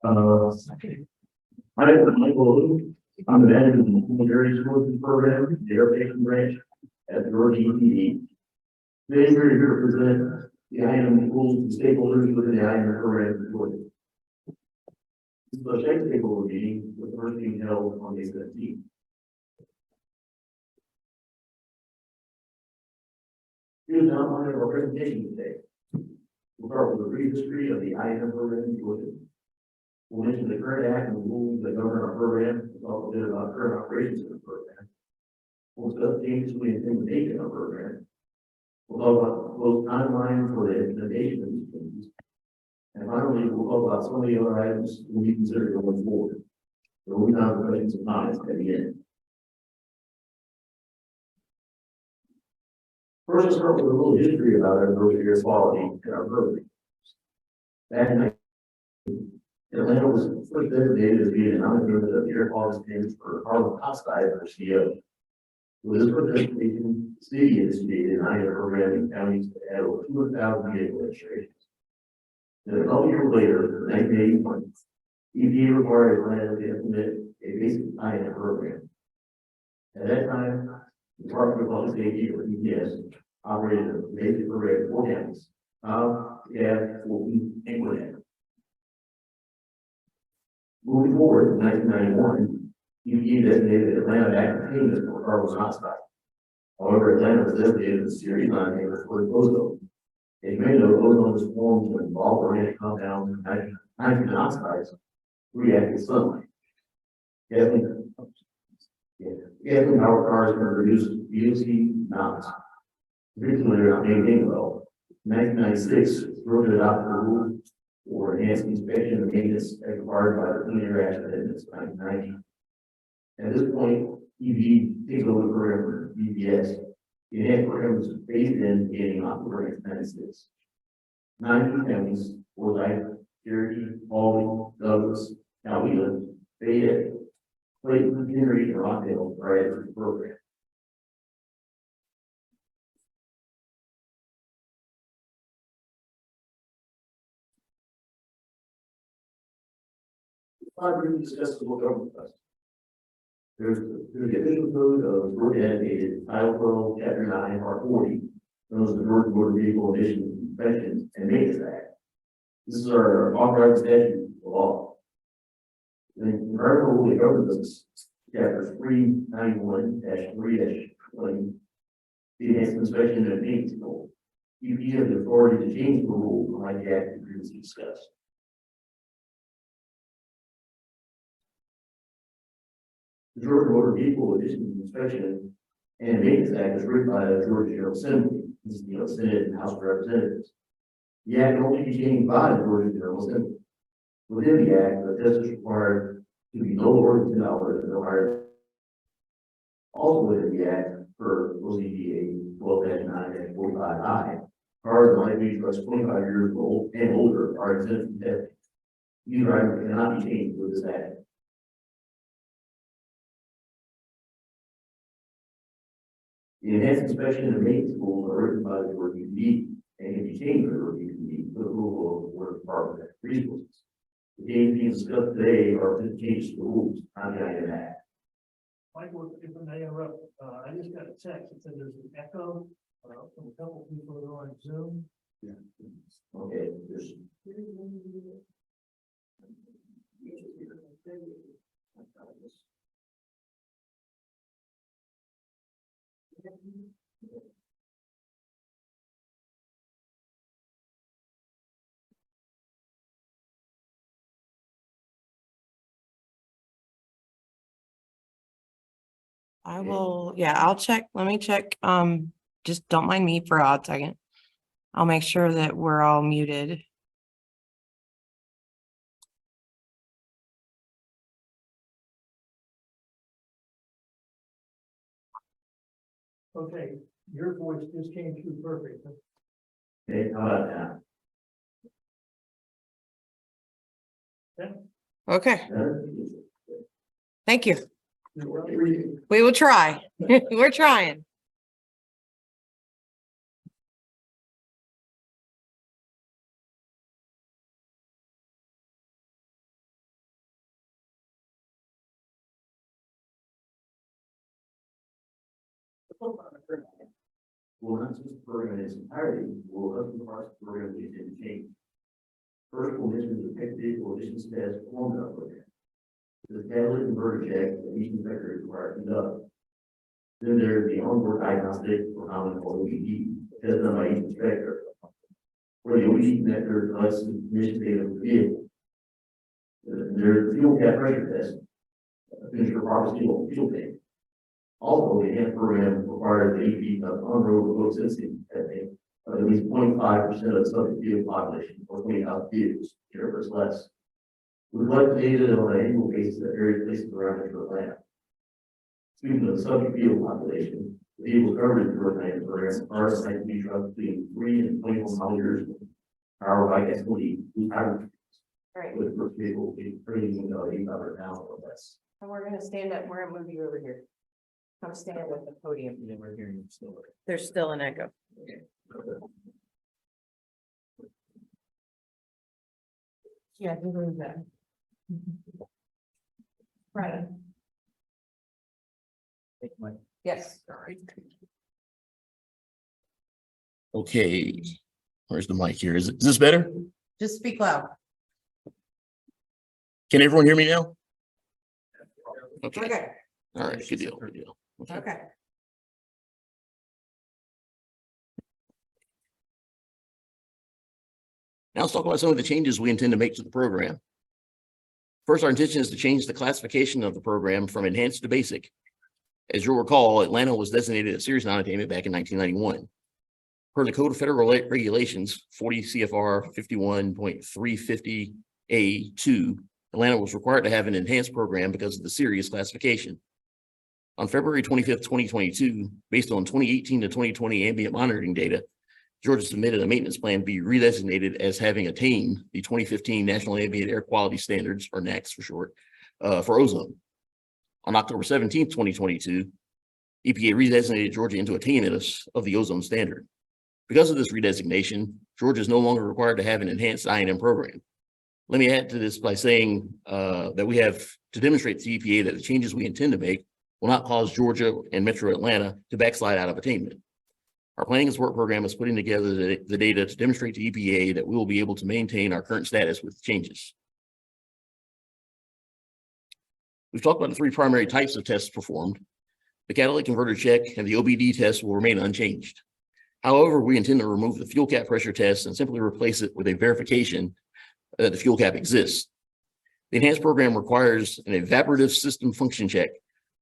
Hi, I'm Michael Lou. I'm the manager of the military schools program, the airpation branch at the Georgia EPD. Today we're here to present the item schools and stakeholders within the item program in Georgia. This is a stakeholder meeting with the first being held on May 17th. Here's an outline of our presentation today. We'll start with a brief history of the item program in Georgia. We'll mention the current act and the rules that govern our program. We'll talk a bit about current operations of the program. We'll discuss changes we intend to make in our program. We'll talk about the proposed timeline for the implementation of these changes. And finally, we'll talk about some of the other items we consider going forward. So we'll have questions and comments at the end. First, let's start with a little history about our air quality and our program. Back in Atlanta was first designated as being an non-member of the air quality standards for carbon dioxide or CO. With this participation, the city initiated an IDA program in counties that had over 200,000 vehicle registrations. Then a couple years later, in 1981, EPD required Atlanta to implement a basic IDA program. At that time, the Department of Public Safety, or EPS, operated a basic program for counties, Gwinnett, and Gwinnett. Moving forward, in 1991, EPD designated Atlanta active payment for carbon monoxide. However, Atlanta was designated a series non-payment for ozone. As you may know, ozone is formed when volatile organic compounds and nitrogen oxides react with sunlight. Gasoline powered cars can produce VOC NOx. Originally, they're not maintained well. In 1996, Georgia adopted a rule for enhanced inspection and maintenance as required by the Clean Air Act of 1990. At this point, EV takes over the program for EPS. The enhanced program was phased in beginning October 1996. 9 counties, Forsyth, Cherokee, Albany, Douglas, Coweta, Fayette, Clayton, Henry, and Rockdale are added to the program. I really discussed the government question. There's the official code of Georgia annotated Title 12, Chapter 9, Part 40, known as the Georgia Motor Vehicle Emissions Inspection and Maintenance Act. This is our authorized statute of law. The environmental rule that governs this, Chapter 391-3-20, the enhanced inspection and maintenance rule. EPD has the authority to change the rule like the act previously discussed. The Georgia Motor Vehicle Emissions Inspection and Maintenance Act is written by the Georgia General Assembly. This is the Senate and House of Representatives. The act can only be changed by the Georgia General Assembly. Within the act, the test is required to be no lower than $10 and no higher. Also within the act, per OCDA 12-9-45I, cars and light duty trucks 25 years old and older are exempt from testing. These items cannot be changed with this act. The enhanced inspection and maintenance rules are written by the Georgia EPD and can be changed by the Georgia EPD for the approval of the Board of Department of Resources. The changes being discussed today are the changes to the rules, not the IDA Act. Michael, if I may interrupt, I just got a text that said there's an echo from a couple people that are on Zoom. Yeah. Okay. There's... I will, yeah, I'll check. Let me check. Just don't mind me for a hot second. I'll make sure that we're all muted. Okay, your voice just came through perfect. Okay, how about that? Yeah. Okay, thank you. We We will try. We're trying. Well, not just the program in its entirety, will other parts of the program we intend to change. First, we'll mention the pick vehicle emissions test performed on the program. The catalytic converter check that each inspector is required to conduct. Then there's the onboard diagnostic, or commonly called OBD, test done by each inspector. Where the OBD connector collects the emission data of the vehicle. There's the fuel cap pressure test, to ensure proper fuel tank. Also, the enhanced program requires the EPD of on-road remote sensing testing of at least 0.5% of the subject vehicle population, or 20,000 vehicles, or less. We collect the data on an annual basis at various places around Metro Atlanta. Speaking of the subject vehicle population, the vehicles covered in the program are assigned to be trucks between 3 and 24 model years, powered by S20 hybrid. Right. With first vehicle being 800 pounds or less. And we're gonna stand up, and we're gonna move you over here. Come stand at the podium. And then we're hearing you still. There's still an echo. Yeah, remove that. Right. Yes. All right. Okay, where's the mic here? Is this better? Just speak loud. Can everyone hear me now? Okay, Okay, all right, good deal, good deal. Okay. okay. Now let's talk about some of the changes we intend to make to the program. First, our intention is to change the classification of the program from enhanced to basic. As you'll recall, Atlanta was designated a serious non-attainment back in 1991. Per the Code of Federal Regulations, 40 CFR 51.350A2, Atlanta was required to have an enhanced program because of the serious classification. On February 25th, 2022, based on 2018 to 2020 ambient monitoring data, Georgia submitted a maintenance plan to be redesignated as having attained the 2015 National Ambient Air Quality Standards, or NAAQS for short, for ozone. On October 17th, 2022, EPA redesignated Georgia into attainment of the ozone standard. Because of this redesignation, Georgia is no longer required to have an enhanced I&M program. Let me add to this by saying that we have to demonstrate to the EPA that the changes we intend to make will not cause Georgia and Metro Atlanta to backslide out of attainment. Our planning and support program is putting together the data to demonstrate to EPA that we will be able to maintain our current status with changes. We've talked about the three primary types of tests performed. The catalytic converter check and the OBD test will remain unchanged. However, we intend to remove the fuel cap pressure test and simply replace it with a verification that the fuel cap exists. The enhanced program requires an evaporative system function check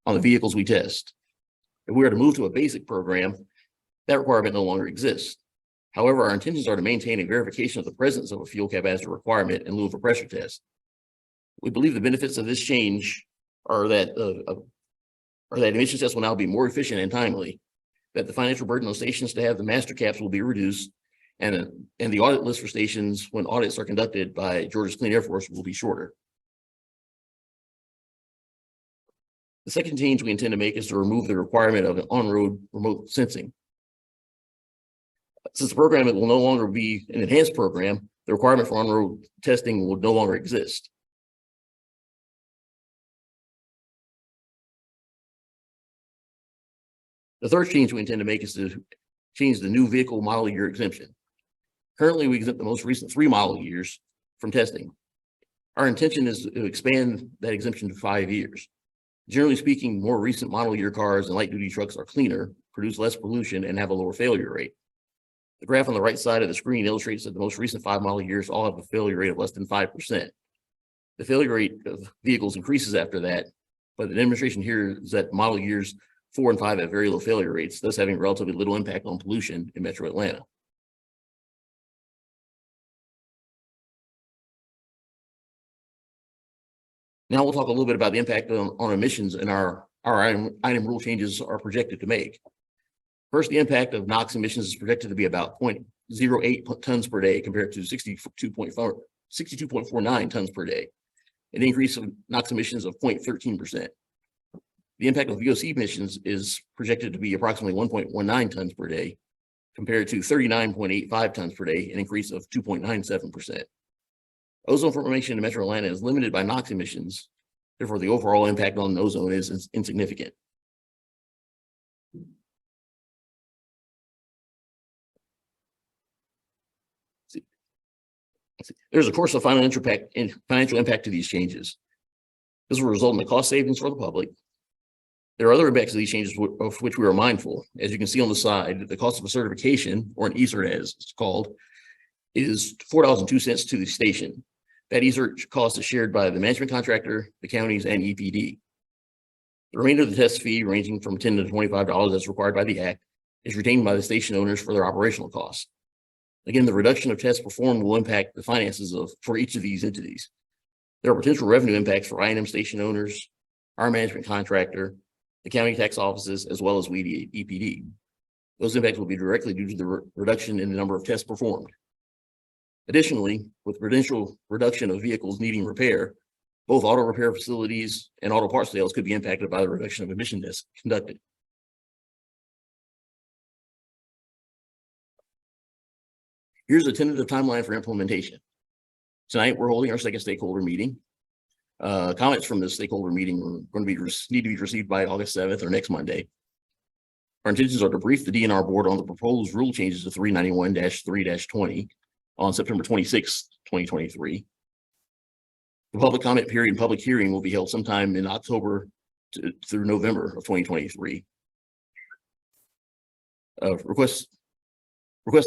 on the vehicles we test. If we are to move to a basic program, that requirement no longer exists. However, our intentions are to maintain a verification of the presence of a fuel cap as a requirement in lieu of a pressure test. We believe the benefits of this change are that emission tests will now be more efficient and timely, that the financial burden on stations to have the master caps will be reduced, and the audit list for stations when audits are conducted by Georgia's Clean Air Force will be shorter. The second change we intend to make is to remove the requirement of an on-road remote sensing. Since the program will no longer be an enhanced program, the requirement for on-road testing will no longer exist. The third change we intend to make is to change the new vehicle model year exemption. Currently, we exempt the most recent 3 model years from testing. Our intention is to expand that exemption to 5 years. Generally speaking, more recent model year cars and light duty trucks are cleaner, produce less pollution, and have a lower failure rate. The graph on the right side of the screen illustrates that the most recent 5 model years all have a failure rate of less than 5%. The failure rate of vehicles increases after that, but the demonstration here is that model years 4 and 5 have very low failure rates, thus having relatively little impact on pollution in Metro Atlanta. Now we'll talk a little bit about the impact on emissions and our item rule changes are projected to make. First, the impact of NOx emissions is projected to be about 0.08 tons per day compared to 62.49 tons per day, an increase of NOx emissions of 0.13%. The impact of VOC emissions is projected to be approximately 1.19 tons per day compared to 39.85 tons per day, an increase of 2.97%. Ozone formation in Metro Atlanta is limited by NOx emissions. Therefore, the overall impact on ozone is insignificant. There's of course a financial impact to these changes. This will result in the cost savings for the public. There are other impacts of these changes of which we are mindful. As you can see on the side, the cost of a certification, or an e-cert as it's called, is $4.02 to the station. That e-cert cost is shared by the management contractor, the counties, and EPD. The remainder of the test fee, ranging from $10 to $25 as required by the Act, is retained by the station owners for their operational costs. Again, the reduction of tests performed will impact the finances for each of these entities. There are potential revenue impacts for I&M station owners, our management contractor, the county tax offices, as well as we, EPD. Those impacts will be directly due to the reduction in the number of tests performed. Additionally, with potential reduction of vehicles needing repair, both auto repair facilities and auto parts sales could be impacted by the reduction of emission tests conducted. Here's a tentative timeline for implementation. Tonight, we're holding our second stakeholder meeting. Comments from this stakeholder meeting are going to need to be received by August 7th or next Monday. Our intentions are to brief the DNR board on the proposed rule changes to 391-3-20 on September 26th, 2023. The public comment period and public hearing will be held sometime in October through November of 2023. Request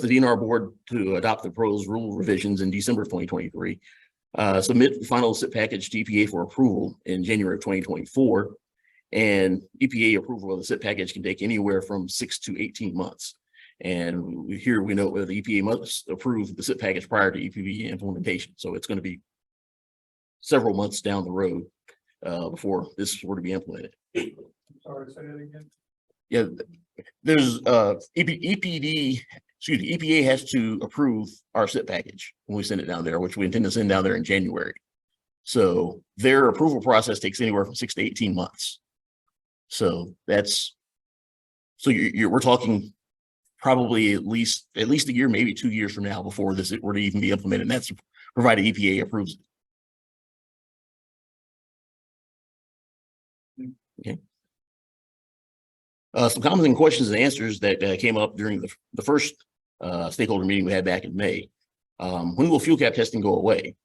the DNR board to adopt the proposed rule revisions in December of 2023. Submit the final SIP package to EPA for approval in January of 2024. And EPA approval of the SIP package can take anywhere from 6 to 18 months. And here we know the EPA must approve the SIP package prior to EPD implementation. So it's going to be several months down the road before this were to be implemented. Sorry, say that again. Yeah, there's EPA has to approve our SIP package when we send it down there, which we intend to send down there in January. So their approval process takes anywhere from 6 to 18 months. So we're talking probably at least a year, maybe 2 years from now before this were to even be implemented. And that's provided EPA approves it. Okay. Some comments and questions and answers that came up during the first stakeholder meeting we had back in May. When will fuel cap testing go away?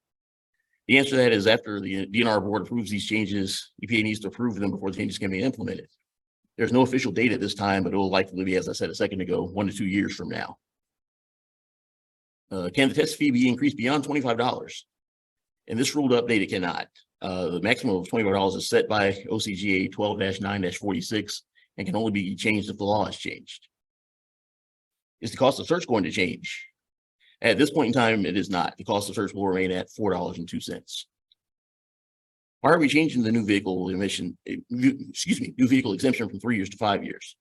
The answer to that is after the DNR board approves these changes, EPA needs to approve them before the changes can be implemented. There's no official date at this time, but it will likely be, as I said a second ago, 1 to 2 years from now. Can the test fee be increased beyond $25? In this rule to update, it cannot. The maximum of $25 is set by OCGA 12-9-46 and can only be changed if the law is changed. Is the cost of search going to change? At this point in time, it is not. The cost of search will remain at $4.02. Why are we changing the new vehicle exemption from 3 years to 5 years?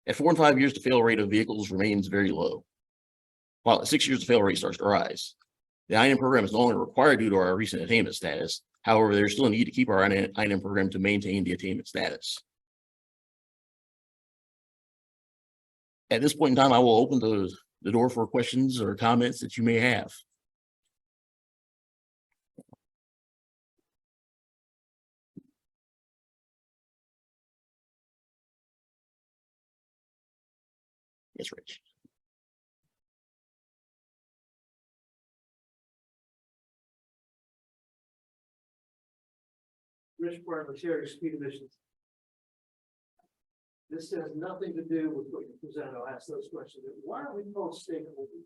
At 4 and 5 years, the fail rate of vehicles remains very low, while at 6 years, the fail rate starts to rise. The I&M program is no longer required due to our recent attainment status. However, there's still a need to keep our I&M program to maintain the attainment status. At this point in time, I will open the door for questions or comments that you may have. Yes, Rich. Rich Barber, Cherry Speed Emissions. This has nothing to do with what you presented. I'll ask those questions. Why are we called stakeholders?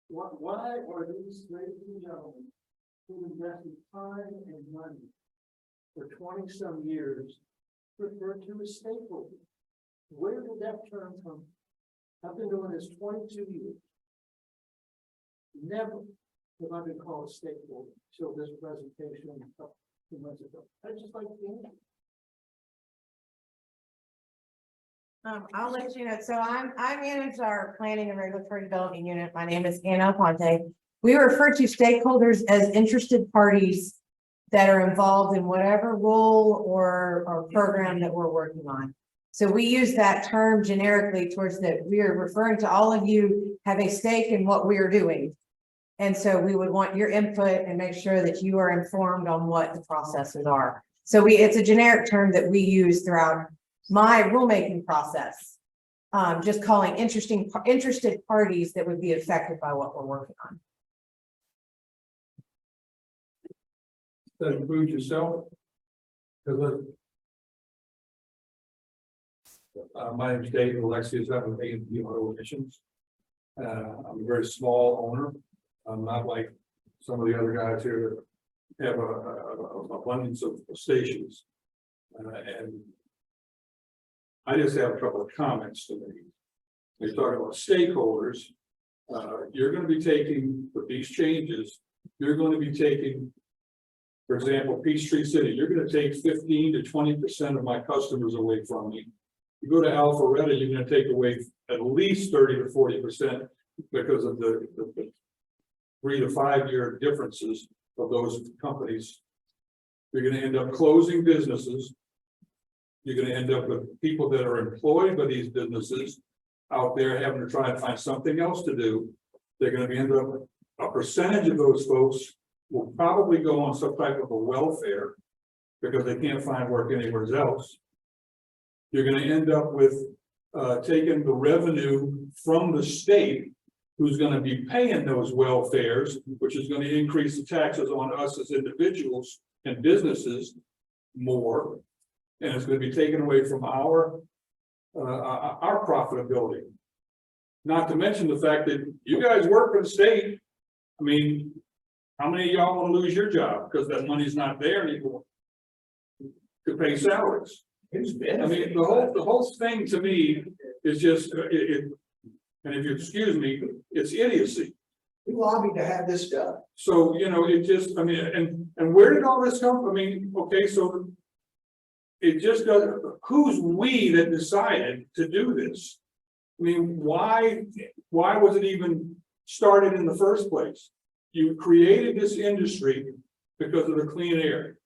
Why are these ladies and gentlemen who invested time and money for 20-some years referred to as stakeholders? Where did that term come from? I've been doing this 22 years. Never have I been called a stakeholder until this presentation a few months ago. I just like to I'll let you know. So I manage our planning and regulatory development unit. My name is Anna Ponte. We refer to stakeholders as interested parties that are involved in whatever role or program that we're working on. So we use that term generically towards that we are referring to all of you have a stake in what we are doing. And so we would want your input and make sure that you are informed on what the processes are. So it's a generic term that we use throughout my rulemaking process, just calling interested parties that would be affected by what we're working on. that includes yourself? Because my name's Dave Alexius, I'm with EPD Auto Emissions. I'm a very small owner. I'm not like some of the other guys here that have a abundance of stations. And I just have a couple of comments to make. We're talking about stakeholders. You're going to be taking, with these changes, you're going to be taking, for example, Peachtree City, you're going to take 15 to 20% of my customers away from me. You go to Alpharetta, you're going to take away at least 30 to 40% because of the 3 to 5 year differences of those companies. You're going to end up closing businesses. You're going to end up with people that are employed by these businesses out there having to try and find something else to do. They're going to end up, a percentage of those folks will probably go on some type of a welfare because they can't find work anywhere else. You're going to end up with taking the revenue from the state, who's going to be paying those welfares, which is going to increase the taxes on us as individuals and businesses more, and it's going to be taken away from our profitability. Not to mention the fact that you guys work for the state. I mean, how many of y'all want to lose your job because that money's not there anymore to pay salaries? I mean, the whole thing to me is just and if you excuse me, it's idiocy. We lobbied to have this done. So, you know, it just, I mean, and where did all this come from? I mean, okay, so it just doesn't, who's we that decided to do this? I mean, why was it even started in the first place? You created this industry because of the clean air.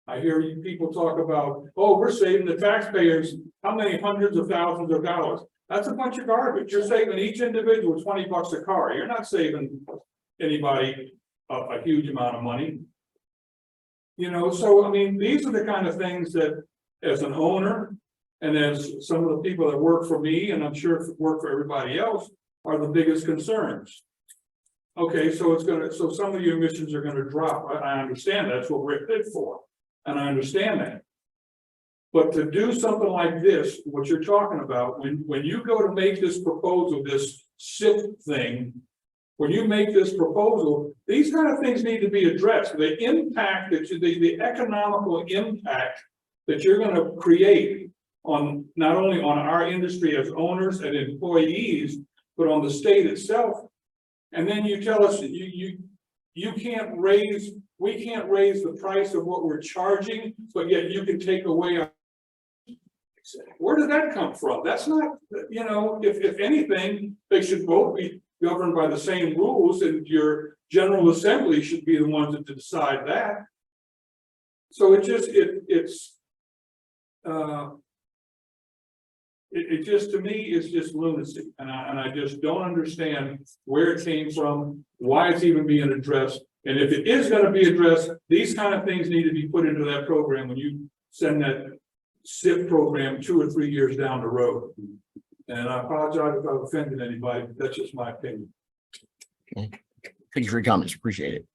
I hear you people talk about, oh, we're saving the taxpayers how many hundreds of thousands of dollars. That's a bunch of garbage. You're saving each individual $20 a car. You're not saving anybody a huge amount of money. You know, so I mean, these are the kind of things that, as an owner, and as some of the people that work for me, and I'm sure work for everybody else, are the biggest concerns. Okay, so so some of your emissions are going to drop. I understand that's what we're fit for, and I understand that. But to do something like this, what you're talking about, when you go to make this proposal, this SIP thing, when you make this proposal, these kind of things need to be addressed. The impact that the economical impact that you're going to create on not only on our industry as owners and employees, but on the state itself. And then you tell us that you can't raise, we can't raise the price of what we're charging, but yet you can take away our. Where did that come from? That's not, you know, if anything, they should both be governed by the same rules, and your General Assembly should be the ones that decide that. So it just it just, to me, is just lunacy, and I just don't understand where it came from, why it's even being addressed, and if it is going to be addressed, these kind of things need to be put into that program when you send that SIP program 2 or 3 years down the road. And I apologize if I've offended anybody, but that's just my opinion. Okay. Thank you for your comments. Appreciate it.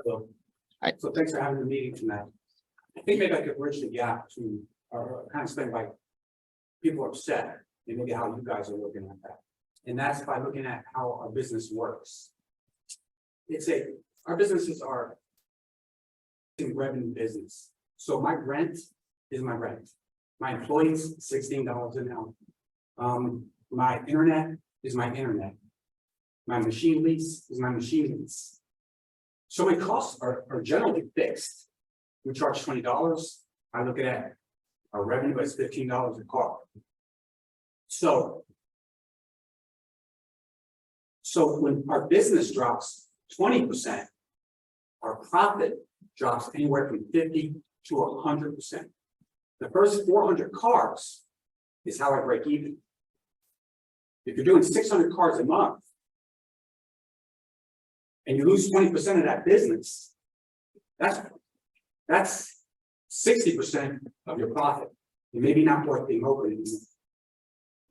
So thanks for having the meeting tonight. I think maybe I could bridge the gap to kind of explain why people are upset and maybe how you guys are looking at that. And that's by looking at how our business works. Our businesses are in revenue business. So my rent is my rent. My employees, $16 an hour. My internet is my internet. My machine lease is my machine lease. So my costs are generally fixed. We charge $20. I look at our revenue as $15 a car. So when our business drops 20%, our profit drops anywhere from 50 to 100%. The first 400 cars is how I break even. If you're doing 600 cars a month, and you lose 20% of that business, that's 60% of your profit. It may be not worth being open anymore.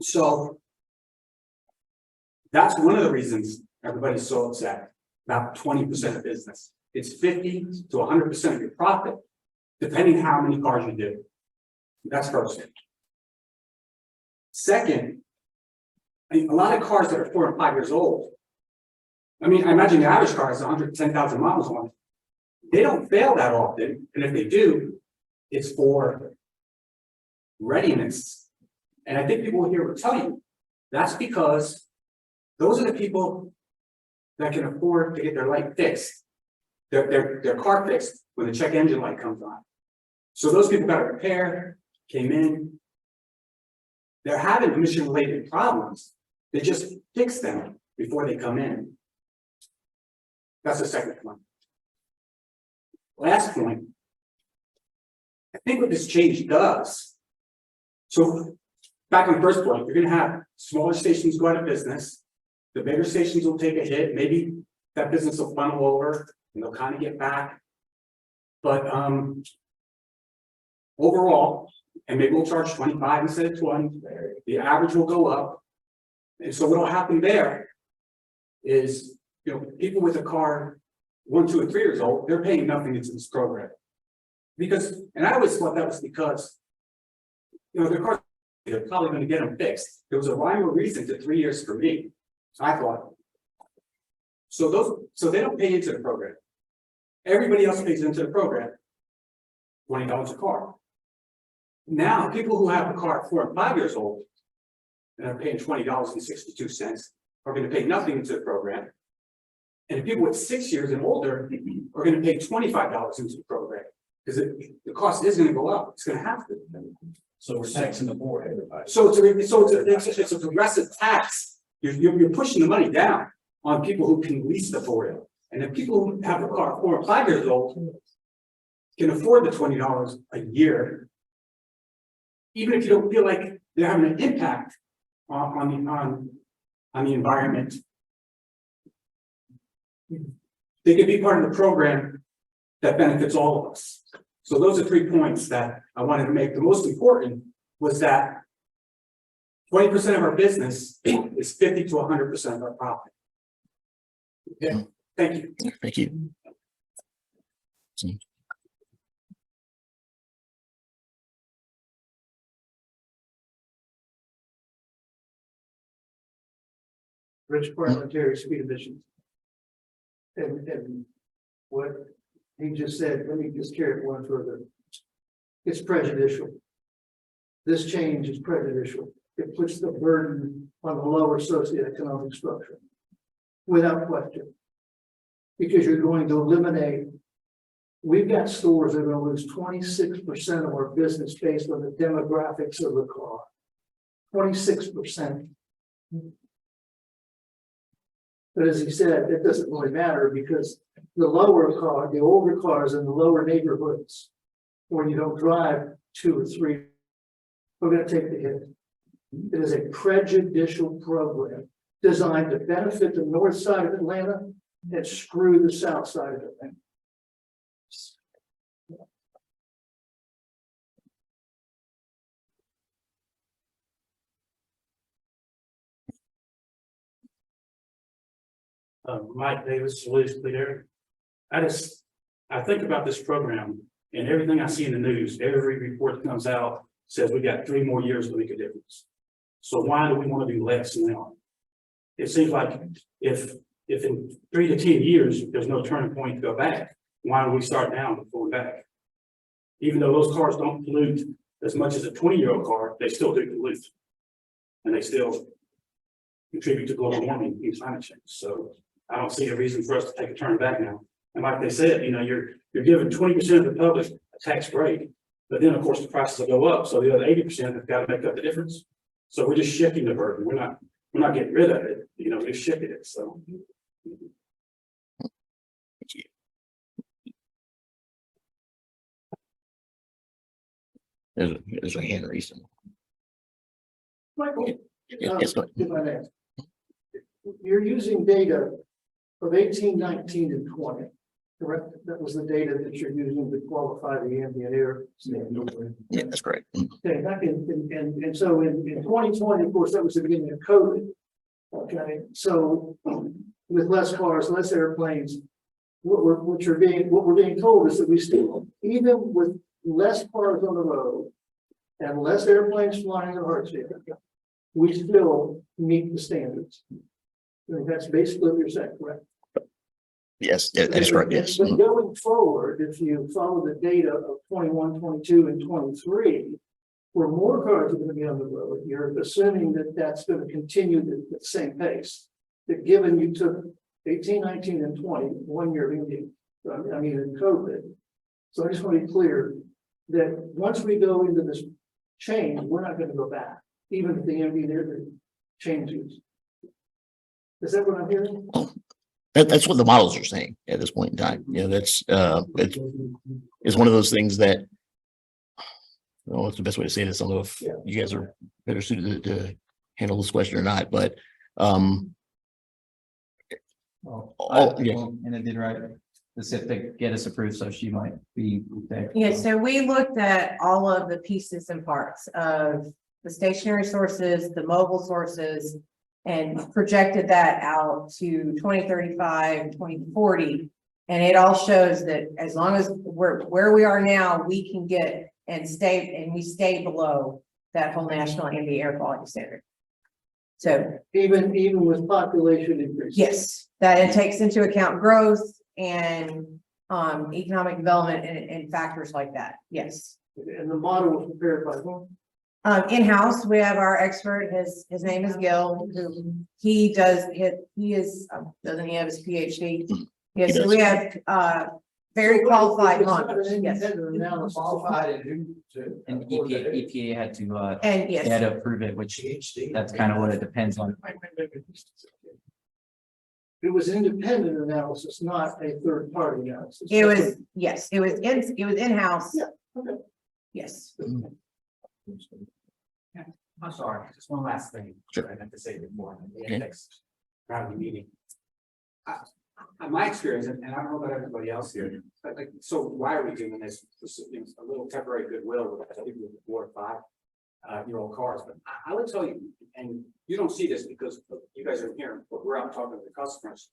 So that's one of the reasons everybody's so upset. About 20% of business. It's 50 to 100% of your profit, depending how many cars you do. That's first. Second, I mean, a lot of cars that are 4 and 5 years old. I mean, I imagine the average car has 110,000 miles on it. They don't fail that often, and if they do, it's for readiness. And I think people here will tell you, that's because those are the people that can afford to get their light fixed, their car fixed when the check engine light comes on. So those people got a repair, came in, they're having emission-related problems. They just fix them before they come in. That's the second point. Last point. I think what this change does. So back on the first point, you're going to have smaller stations go out of business. The bigger stations will take a hit. Maybe that business will funnel over and they'll kind of get back. But overall, and maybe we'll charge 25 instead of 20. The average will go up. And so what will happen there is, people with a car 1, 2, and 3 years old, they're paying nothing into this program. Because, and I always thought that was because, their car, they're probably going to get them fixed. There was a rhyme or reason to 3 years for me. I thought. So they don't pay into the program. Everybody else pays into the program. $20 a car. Now, people who have a car 4 and 5 years old and are paying $20.62 are going to pay nothing into the program. And the people with 6 years and older are going to pay $25 into the program because the cost is going to go up. It's going to have to. So we're taxing the poor, everybody. So it's a progressive tax. You're pushing the money down on people who can lease the 4-wheel. And if people who have a car 4 or 5 years old can afford the $20 a year, even if you don't feel like they're having an impact on the environment, they could be part of the program that benefits all of us. So those are 3 points that I wanted to make. The most important was that 20% of our business is 50 to 100% of our profit. Okay, thank you. Thank you. Rich parliamentary speed emissions. And what he just said, let me just carry it one further. It's prejudicial. This change is prejudicial. It puts the burden on the lower socioeconomic structure, without question. Because you're going to eliminate, we've got stores that are going to lose 26% of our business based on the demographics of the car. 26%. But as he said, it doesn't really matter because the older cars in the lower neighborhoods, when you don't drive 2 or 3, we're going to take the hit. It is a prejudicial program designed to benefit the north side of Atlanta and screw the south side of Atlanta. Mike Davis, Solution Leader. I think about this program and everything I see in the news, every report that comes out says we got 3 more years to make a difference. So why do we want to do less now? It seems like if in 3 to 10 years, there's no turning point to go back, why don't we start now before back? Even though those cars don't pollute as much as a 20-year-old car, they still do pollute. And they still contribute to global warming and climate change. So I don't see a reason for us to take a turn back now. And like they said, you're giving 20% of the public a tax break, but then of course the prices will go up. So the other 80% have got to make up the difference. So we're just shifting the burden. We're not getting rid of it. We're shifting it. So. There's a hand raised. Michael, Yes, go ahead. if I may. You're using data of 18, 19, and 20, correct? That was the data that you're using to qualify the ambient air standard. Yeah, that's correct. Okay, and so in 2020, of course, that was the beginning of COVID. Okay, so with less cars, less airplanes. What we're being told is that we still, even with less cars on the road and less airplanes flying in Hartsfield, we still meet the standards. I mean, that's basically what you're saying, correct? Yes, that is correct, yes. But going forward, if you follow the data of 21, 22, and 23, where more cars are going to be on the road, you're assuming that that's going to continue at the same pace. That given you took 18, 19, and 20, 1 year in COVID. So I just want to be clear that once we go into this change, we're not going to go back, even if the MD changes. Is that what I'm hearing? That's what the models are saying at this point in time. You know, that's, it's one of those things that, I don't know what's the best way to say this. I don't know if you guys are better suited to handle this question or not, but, And it did right. This if they get us approved, so she might be there. Yeah, so we looked at all of the pieces and parts of the stationary sources, the mobile sources, and projected that out to 2035, 2040. And it all shows that as long as we're where we are now, we can get and we stay below that whole national ambient air quality standard. So Even with population increase. yes, that it takes into account growth and economic development and factors like that. Yes. And the model was prepared by whom? In-house, we have our expert, his name is Gil, who he doesn't he have his PhD? Yes, so we have, very qualified models, yes. Qualified and And EPA had to, And they yes, had to approve it, which that's kind of what it depends on. It was independent analysis, not a third party analysis. it was, yes, it was in-house. Yeah, okay. Yes. I'm sorry, just one last thing. Sure. I meant to say before. Okay. Next round of the meeting. My experience, and I don't know about everybody else here, but like, so why are we doing this? This is a little temporary goodwill with people with 4 or 5 year old cars, but I would tell you, and you don't see this because you guys are here, but we're out talking to the customers.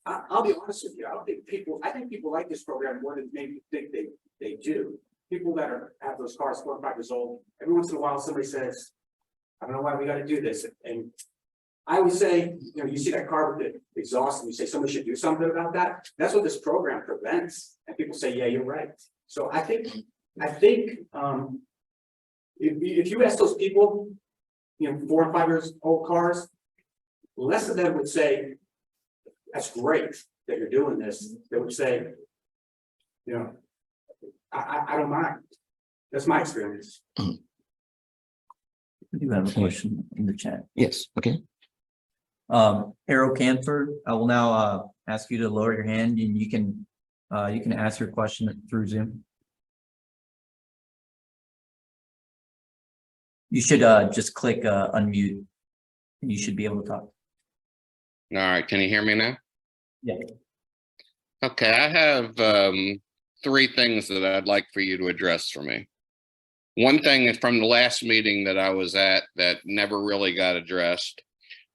I'll be honest with you, I think people like this program more than maybe think they do. People that have those cars 4 or 5 years old, every once in a while somebody says, I don't know why we got to do this. And I would say, you know, you see that car with the exhaust and you say somebody should do something about that. That's what this program prevents. And people say, yeah, you're right. So I think if you ask those people, you know, 4 or 5 years old cars, less of them would say, that's great that you're doing this. They would say, you know, I don't mind. That's my experience. We do have a question in the chat. Yes, okay. Harold Canford, I will now ask you to lower your hand and you can ask your question through Zoom. You should just click unmute and you should be able to talk. All right, can you hear me now? Yeah. Okay, I have 3 things that I'd like for you to address for me. One thing is from the last meeting that I was at that never really got addressed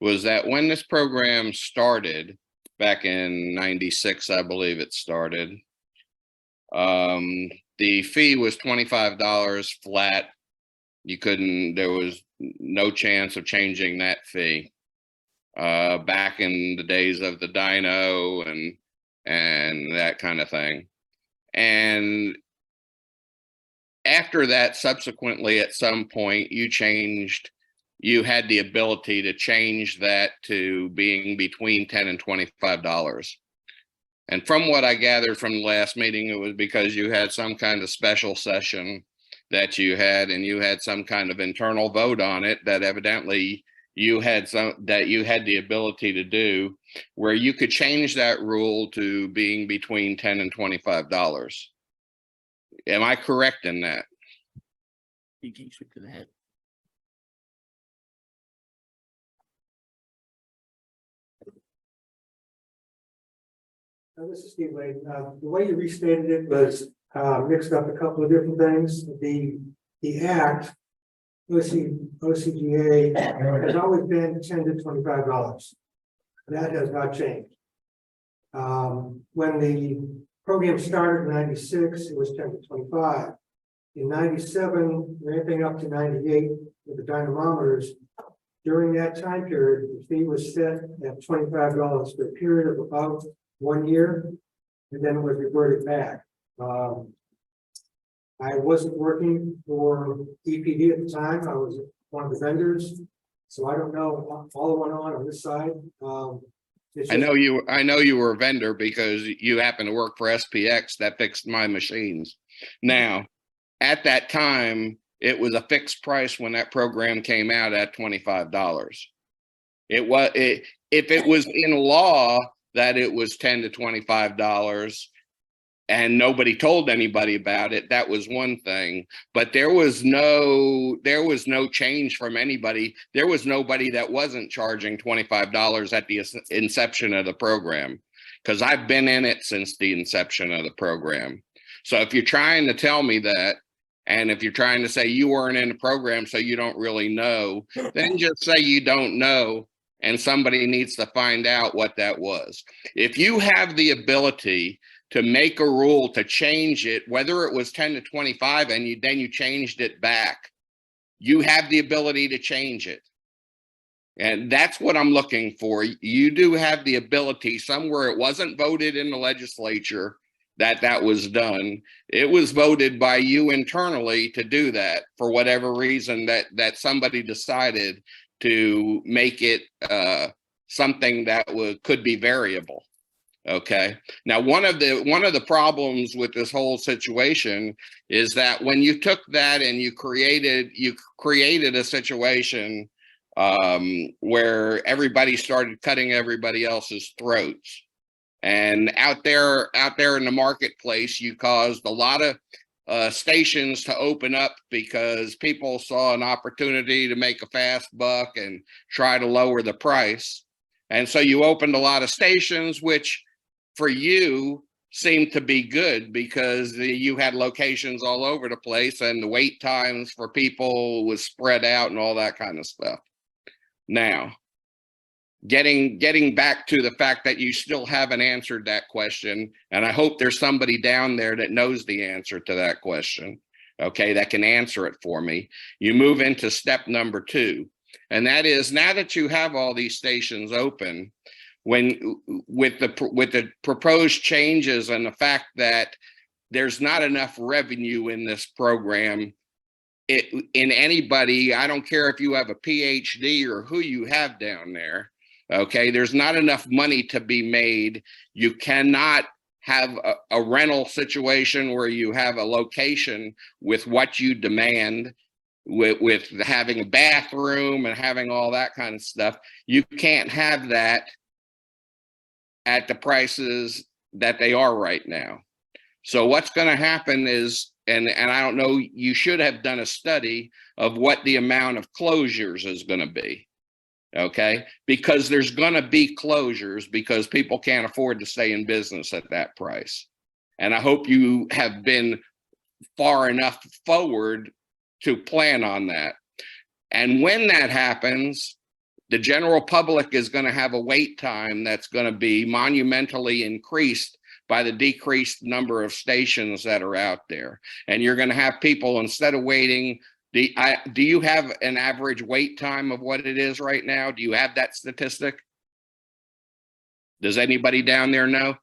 was that when this program started back in '96, I believe it started, the fee was $25 flat. There was no chance of changing that fee. Back in the days of the dyno and that kind of thing. And after that, subsequently, at some point, you had the ability to change that to being between $10 and $25. And from what I gathered from the last meeting, it was because you had some kind of special session that you had, and you had some kind of internal vote on it that evidently you had the ability to do, where you could change that rule to being between $10 and $25. Am I correct in that? You can speak to that. This is Steve Wade. The way you restated it was mixed up a couple of different things. The act, OCGA, has always been $10 to $25. That has not changed. When the program started in 96, it was 10 to 25. In 97, ramping up to 98 with the dynamometers. During that time period, the fee was set at $25 for a period of about 1 year, and then it was reverted back. I wasn't working for EPD at the time. I was one of the vendors, so I don't know all that went on this side. It's I just- know you were a vendor because you happen to work for SPX that fixed my machines. Now, at that time, it was a fixed price when that program came out at $25. If it was in law that it was $10 to $25 and nobody told anybody about it, that was one thing. But there was no change from anybody. There was nobody that wasn't charging $25 at the inception of the program, because I've been in it since the inception of the program. So if you're trying to tell me that, and if you're trying to say you weren't in the program so you don't really know, then just say you don't know, and somebody needs to find out what that was. If you have the ability to make a rule to change it, whether it was 10 to 25 and then you changed it back, you have the ability to change it. And that's what I'm looking for. You do have the ability. Somewhere it wasn't voted in the legislature that was done. It was voted by you internally to do that for whatever reason that somebody decided to make it something that could be variable. Okay. Now, one of the problems with this whole situation is that when you took that and you created a situation where everybody started cutting everybody else's throats, and out there in the marketplace, you caused a lot of stations to open up because people saw an opportunity to make a fast buck and try to lower the price, and so you opened a lot of stations, which for you seemed to be good because you had locations all over the place and the wait times for people was spread out and all that kind of stuff. Now, getting back to the fact that you still haven't answered that question, and I hope there's somebody down there that knows the answer to that question, okay, that can answer it for me. You move into step number 2, and that is, now that you have all these stations open, with the proposed changes and the fact that there's not enough revenue in this program, in anybody, I don't care if you have a PhD or who you have down there, okay, there's not enough money to be made. You cannot have a rental situation where you have a location with what you demand, with having a bathroom and having all that kind of stuff. You can't have that at the prices that they are right now. So what's going to happen is, and I don't know, you should have done a study of what the amount of closures is going to be, okay? Because there's going to be closures because people can't afford to stay in business at that price. And I hope you have been far enough forward to plan on that. And when that happens, the general public is going to have a wait time that's going to be monumentally increased by the decreased number of stations that are out there. And you're going to have people, instead of waiting, do you have an average wait time of what it is right now? Do you have that statistic? Does anybody down there know?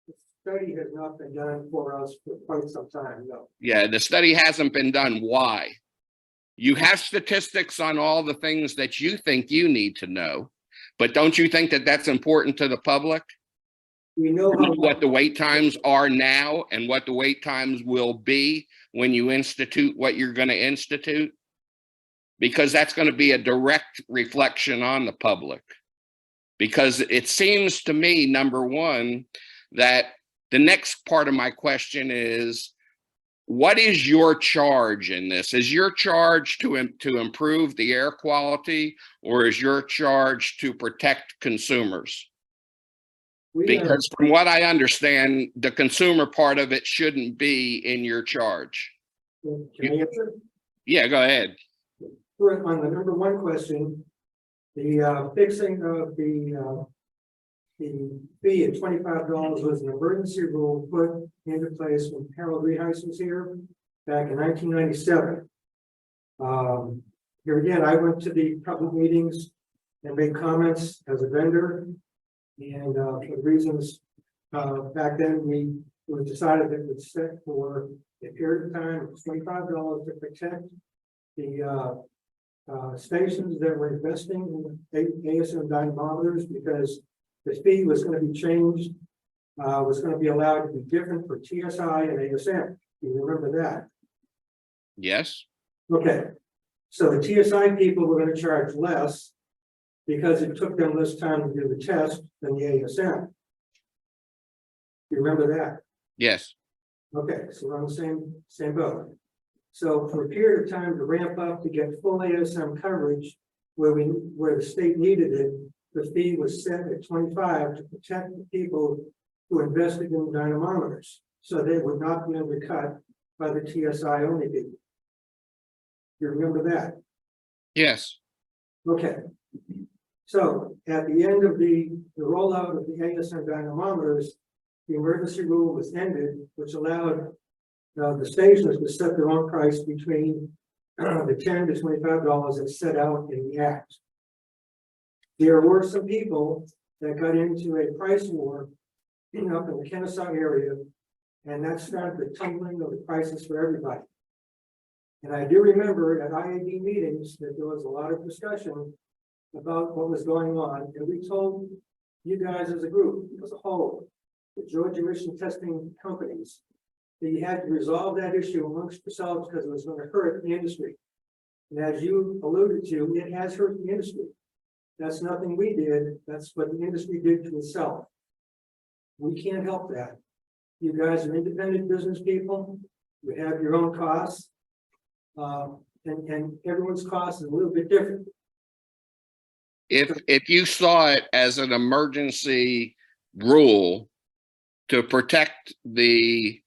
The study has not been done for us for quite some time, no. Yeah, the study hasn't been done. Why? You have statistics on all the things that you think you need to know, but don't you think that that's important to the public? We know how What the wait times are now and what the wait times will be when you institute what you're going to institute, because that's going to be a direct reflection on the public. Because it seems to me, number one, that the next part of my question is, what is your charge in this? Is your charge to improve the air quality, or is your charge to protect consumers? Because from what I understand, the consumer part of it shouldn't be in your charge. Can I answer? Yeah, go ahead. On the number 1 question, The fixing of the fee at $25 was an emergency rule put into place when Harold Reheis was here back in 1997. Here again, I went to the public meetings and made comments as a vendor. And for the reasons back then, it was decided that it was set for a period of time of $25 to protect the stations that were investing in ASM dynamometers, because the fee was going to be changed, was going to be allowed to be different for TSI and ASM. You remember that? Yes, Okay. So the TSI people were going to charge less because it took them less time to do the test than the ASM. You remember that? yes, Okay, so we're on the same boat. So for a period of time to ramp up to get full ASM coverage where the state needed it, the fee was set at 25 to protect the people who invested in dynamometers, so they would not be undercut by the TSI only people. You remember that? yes. Okay. So at the end of the rollout of the ASM dynamometers, the emergency rule was ended, which allowed the stations to set their own price between the $10 to $25 that's set out in the act. There were some people that got into a price war up in the Kennesaw area, and that started the tumbling of the prices for everybody. And I do remember at IAD meetings that there was a lot of discussion about what was going on, and we told you guys as a group, as a whole, the Georgia emission testing companies, that you had to resolve that issue amongst yourselves because it was going to hurt the industry. And as you alluded to, it has hurt the industry. That's nothing we did. That's what the industry did to itself. We can't help that. You guys are independent business people. You have your own costs. And everyone's cost is a little bit different. If you saw it as an emergency rule to protect the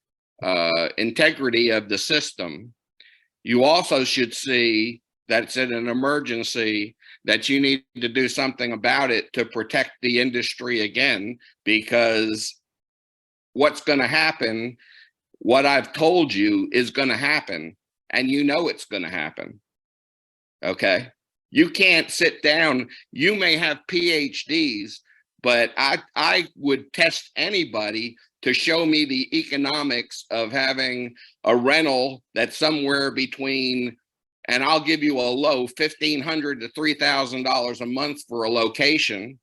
integrity of the system, you also should see that it's in an emergency, that you need to do something about it to protect the industry again, because what's going to happen, what I've told you is going to happen, and you know it's going to happen. Okay. You can't sit down. You may have PhDs, but I would test anybody to show me the economics of having a rental that's somewhere between, and I'll give you a low, $1,500 to $3,000 a month for a location.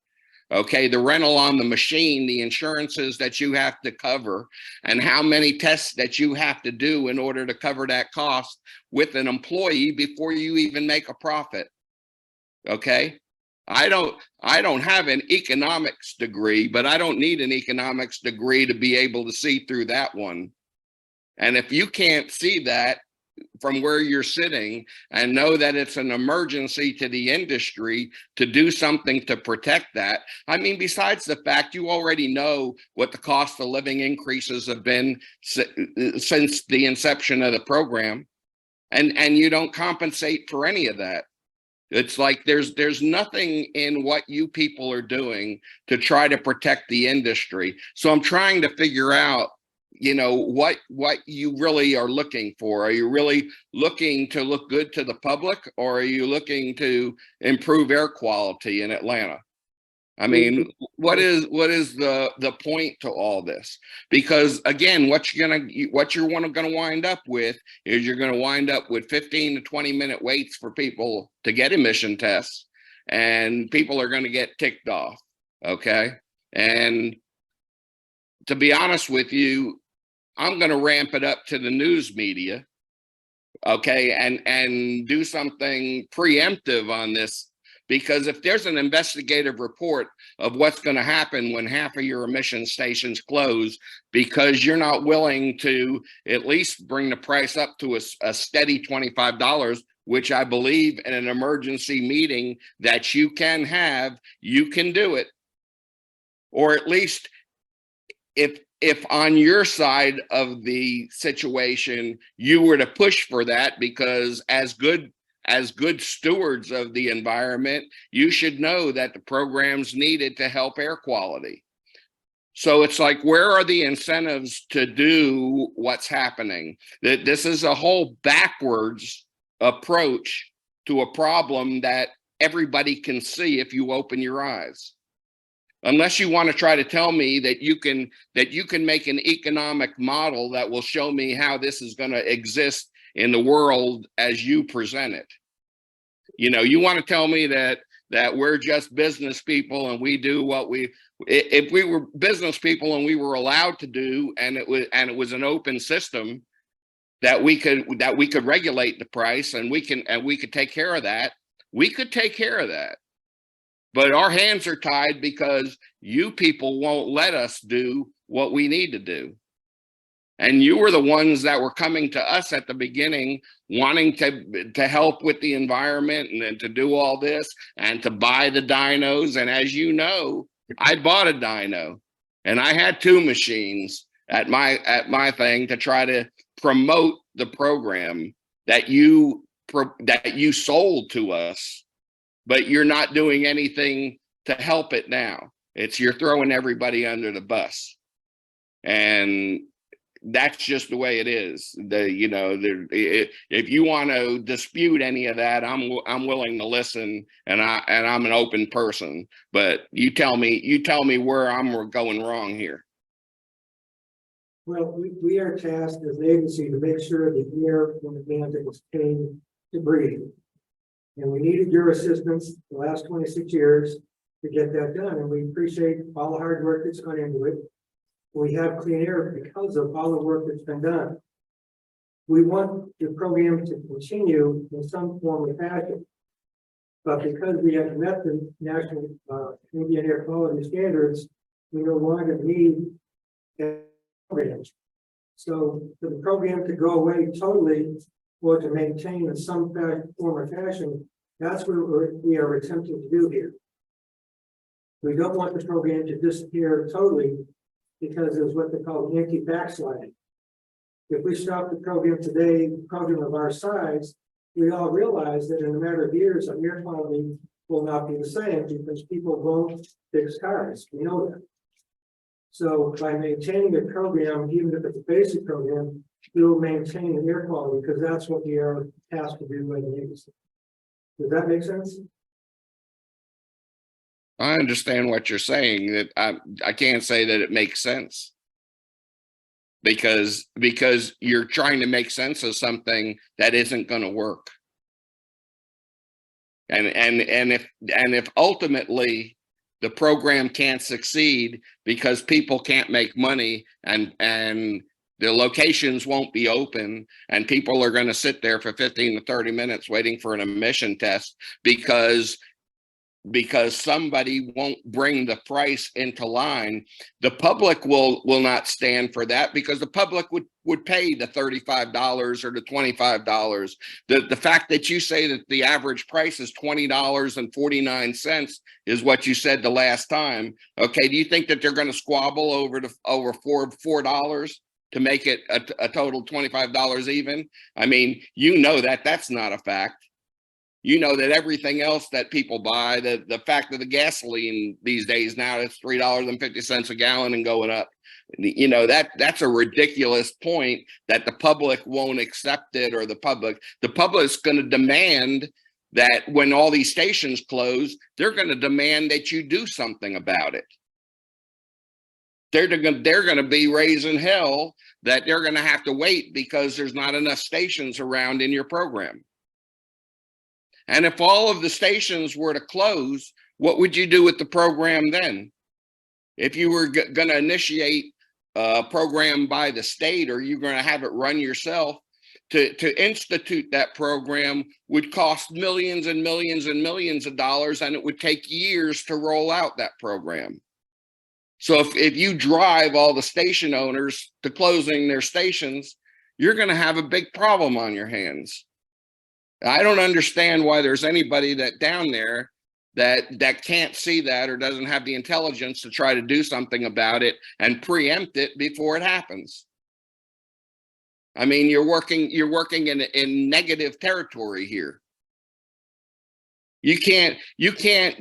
Okay, the rental on the machine, the insurances that you have to cover, and how many tests that you have to do in order to cover that cost with an employee before you even make a profit. Okay, I don't have an economics degree, but I don't need an economics degree to be able to see through that one. And if you can't see that from where you're sitting and know that it's an emergency to the industry to do something to protect that. I mean, besides the fact you already know what the cost of living increases have been since the inception of the program, and you don't compensate for any of that. It's like there's nothing in what you people are doing to try to protect the industry. So I'm trying to figure out, you know, what you really are looking for. Are you really looking to look good to the public, or are you looking to improve air quality in Atlanta? I mean, what is the point to all this? Because again, what you're gonna wind up with is you're gonna wind up with 15 to 20 minute waits for people to get emission tests, and people are gonna get ticked off. Okay, and to be honest with you, I'm going to ramp it up to the news media, okay, and do something preemptive on this, because if there's an investigative report of what's going to happen when half of your emission stations close because you're not willing to at least bring the price up to a steady $25, which I believe in an emergency meeting that you can have, you can do it. Or at least if on your side of the situation, you were to push for that, because as good as good stewards of the environment, you should know that the program's needed to help air quality. So it's like, where are the incentives to do what's happening? That this is a whole backwards approach to a problem that everybody can see if you open your eyes. Unless you want to try to tell me that you can make an economic model that will show me how this is going to exist in the world as you present it. You know, you want to tell me that we're just business people and we do what if we were business people and we were allowed to do, and it was an open system, that we could regulate the price and we could take care of that. We could take care of that. But our hands are tied because you people won't let us do what we need to do. And you were the ones that were coming to us at the beginning, wanting to help with the environment and to do all this and to buy the dynos. And as you know, I bought a dyno and I had 2 machines at my thing to try to promote the program that you sold to us, but you're not doing anything to help it now. You're throwing everybody under the bus. And that's just the way it is. If you want to dispute any of that, I'm willing to listen, and I'm an open person. But you tell me where I'm going wrong here. Well, we are tasked as an agency to make sure the air in the Atlantic is clean to breathe. And we needed your assistance the last 26 years to get that done. And we appreciate all the hard work that's gone into it. We have clean air because of all the work that's been done. We want the program to continue in some form or fashion. But because we have met the national Indian air quality standards, we no longer need programs. So for the program to go away totally or to maintain in some form or fashion, that's what we are attempting to do here. We don't want the program to disappear totally, because it's what they call anti-backsliding. If we stop the program today, a program of our size, we all realize that in a matter of years, our air quality will not be the same because people won't fix cars. We know that. So by maintaining the program, even if it's a basic program, we will maintain the air quality because that's what we are tasked to do as an agency. Does that make sense? I understand what you're saying. That I can't say that it makes sense because you're trying to make sense of something that isn't going to work. And if ultimately the program can't succeed because people can't make money and the locations won't be open and people are going to sit there for 15 to 30 minutes waiting for an emission test because somebody won't bring the price into line, the public will not stand for that because the public would pay the $35 or the $25. The fact that you say that the average price is $20.49 is what you said the last time. Okay, do you think that they're going to squabble over $4 to make it a total $25 even? I mean, you know that that's not a fact. You know that everything else that people buy, the fact that the gasoline these days now it's $3.50 a gallon and going up. You know, that's a ridiculous point that the public won't accept it, or the public's going to demand that when all these stations close, they're going to demand that you do something about it. They're going to be raising hell that they're going to have to wait because there's not enough stations around in your program. And if all of the stations were to close, what would you do with the program then? If you were going to initiate a program by the state, or you're going to have it run yourself, to institute that program would cost millions and millions and millions of dollars, and it would take years to roll out that program. So if you drive all the station owners to closing their stations, you're going to have a big problem on your hands. I don't understand why there's anybody that down there that can't see that or doesn't have the intelligence to try to do something about it and preempt it before it happens. I mean, you're working in negative territory here. You can't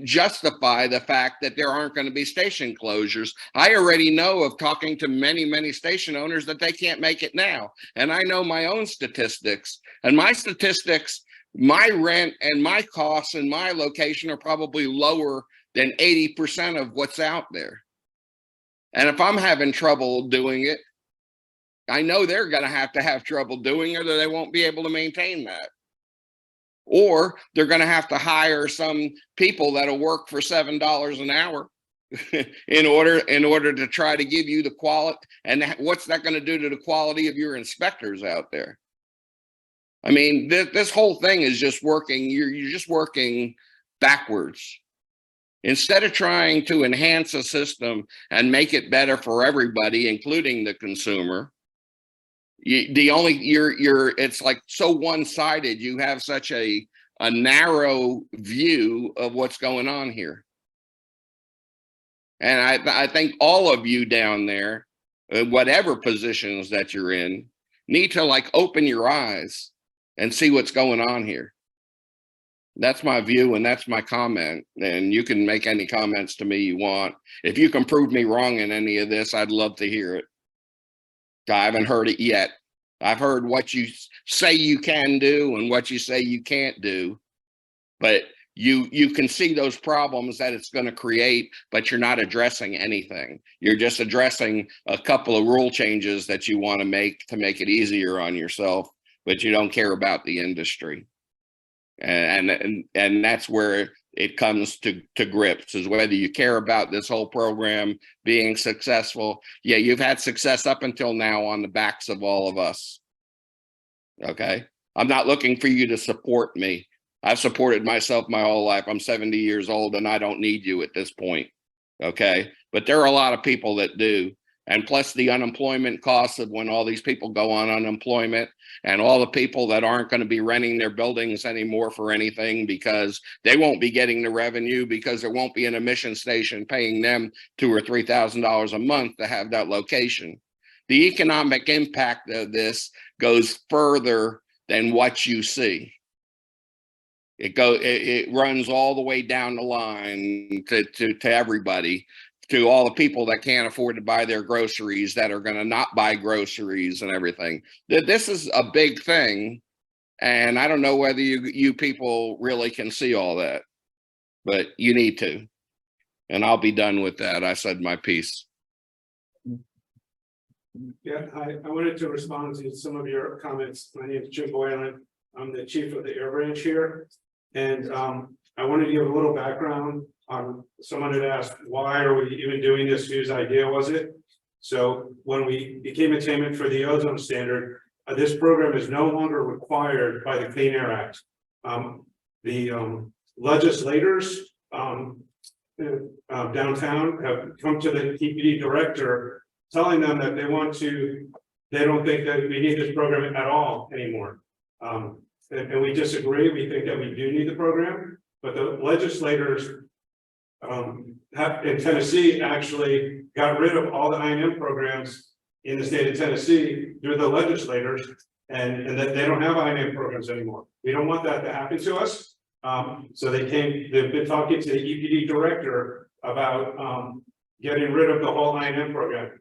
justify the fact that there aren't going to be station closures. I already know of talking to many station owners that they can't make it now. And I know my own statistics, and my statistics, my rent and my costs in my location are probably lower than 80% of what's out there. And if I'm having trouble doing it, I know they're going to have trouble doing it, or they won't be able to maintain that. Or they're going to have to hire some people that'll work for $7 an hour in order to try to give you the quality. And what's that going to do to the quality of your inspectors out there? I mean, this whole thing is just working. You're just working backwards. Instead of trying to enhance a system and make it better for everybody, including the consumer, it's like so one-sided. You have such a narrow view of what's going on here. And I think all of you down there, whatever positions that you're in, need to like open your eyes and see what's going on here. That's my view, and that's my comment. And you can make any comments to me you want. If you can prove me wrong in any of this, I'd love to hear it. I haven't heard it yet. I've heard what you say you can do and what you say you can't do, but you can see those problems that it's going to create, but you're not addressing anything. You're just addressing a couple of rule changes that you want to make it easier on yourself, but you don't care about the industry. And that's where it comes to grips, is whether you care about this whole program being successful. Yeah, you've had success up until now on the backs of all of us. Okay, I'm not looking for you to support me. I've supported myself my whole life. I'm 70 years old and I don't need you at this point. Okay, but there are a lot of people that do. And plus the unemployment costs of when all these people go on unemployment, and all the people that aren't going to be renting their buildings anymore for anything because they won't be getting the revenue, because there won't be an emission station paying them $2,000 or $3,000 a month to have that location. The economic impact of this goes further than what you see. It runs all the way down the line to everybody, to all the people that can't afford to buy their groceries, that are going to not buy groceries and everything. This is a big thing. And I don't know whether you people really can see all that, but you need to. And I'll be done with that. I said my piece. Yeah, I wanted to respond to some of your comments. My name is Jim Boylan. I'm the chief of the air branch here. And I wanted to give a little background. Someone had asked, why are we even doing this? Whose idea was it? So when we became attainment for the ozone standard, this program is no longer required by the Clean Air Act. The legislators downtown have come to the EPD director telling them that they don't think that we need this program at all anymore. And we disagree. We think that we do need the program, but the legislators in Tennessee actually got rid of all the I&M programs in the state of Tennessee through the legislators, and that they don't have I&M programs anymore. We don't want that to happen to us. So they've been talking to the EPD director about getting rid of the whole I&M program.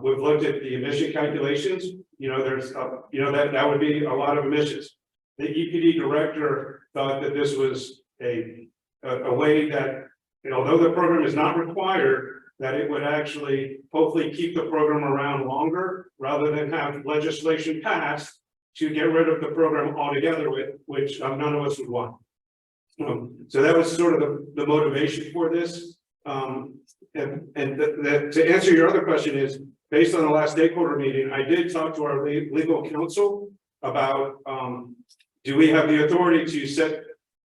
We've looked at the emission calculations. There's that would be a lot of emissions. The EPD director thought that this was a way that, although the program is not required, that it would actually hopefully keep the program around longer, rather than have legislation passed to get rid of the program altogether, which none of us would want. So that was sort of the motivation for this. To answer your other question is, based on the last stakeholder meeting, I did talk to our legal counsel about, do we have the authority to set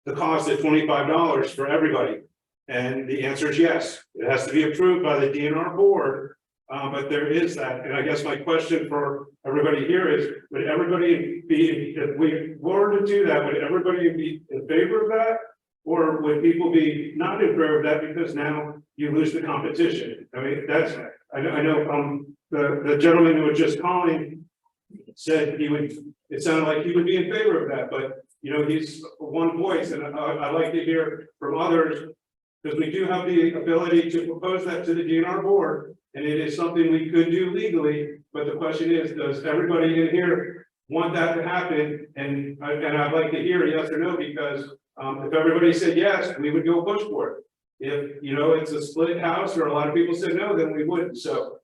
the cost at $25 for everybody? And the answer is yes. It has to be approved by the DNR board, but there is that. And I guess my question for everybody here is, would everybody be, if we were to do that, would everybody be in favor of that? Or would people be not in favor of that because now you lose the competition? I mean, I know the gentleman who was just calling said it sounded like he would be in favor of that, but you know, he's one voice, and I'd like to hear from others. Because we do have the ability to propose that to the DNR board, and it is something we could do legally. But the question is, does everybody in here want that to happen? And I'd like to hear a yes or no, because if everybody said yes, we would go push for it. If, you know, it's a split house or a lot of people said no, then we wouldn't. So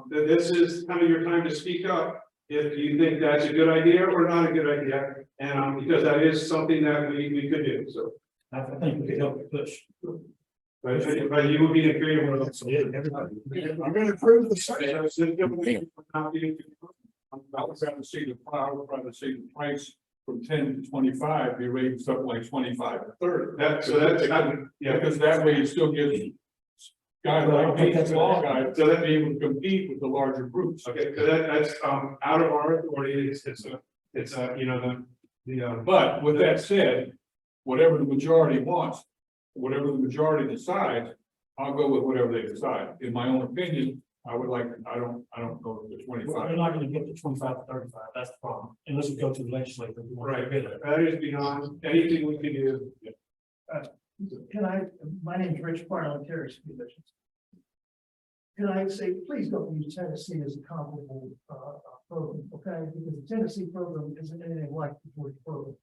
this is kind of your time to speak up if you think that's a good idea or not a good idea. And because that is something that we could do. So I think we could help push. but you would be in agreement with us. I'm gonna approve the site. I was going to see the price from 10 to 25 be raised up like 25 to 30. That's Yeah, because that way it still gives guys like me, small guys, to be able to compete with the larger groups. okay, because that's out of our authority. It's you know, But with that said, whatever the majority wants, whatever the majority decides, I'll go with whatever they decide. In my own opinion, I would like, I don't go with the 25. We're not gonna get to 25 to 35, that's the problem, unless we go to the legislature. We want to right, get it. that is beyond anything we can do. My name is Rich Parliamentary Commissions. Can I say, please don't use Tennessee as a comparable program, okay? Because the Tennessee program isn't anything like the Georgia program,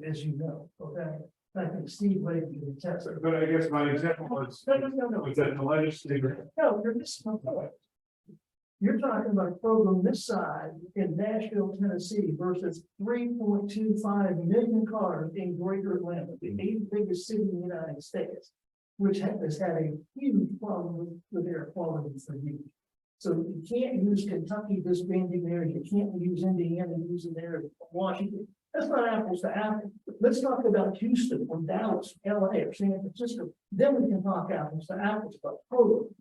as you know, okay? I think Steve Lake can attest. But I guess my example was No. was that the legislature. No, you're missing my point. You're talking about a program this size in Nashville, Tennessee versus 3.25 million cars in Greater Atlanta, the 8th biggest city in the United States, which has had a huge problem with air quality for years. So you can't use Kentucky disbanding there, you can't use Indiana using there, Washington. That's not apples to apples. Let's talk about Houston or Dallas, LA or San Francisco. Then we can talk apples to apples about program.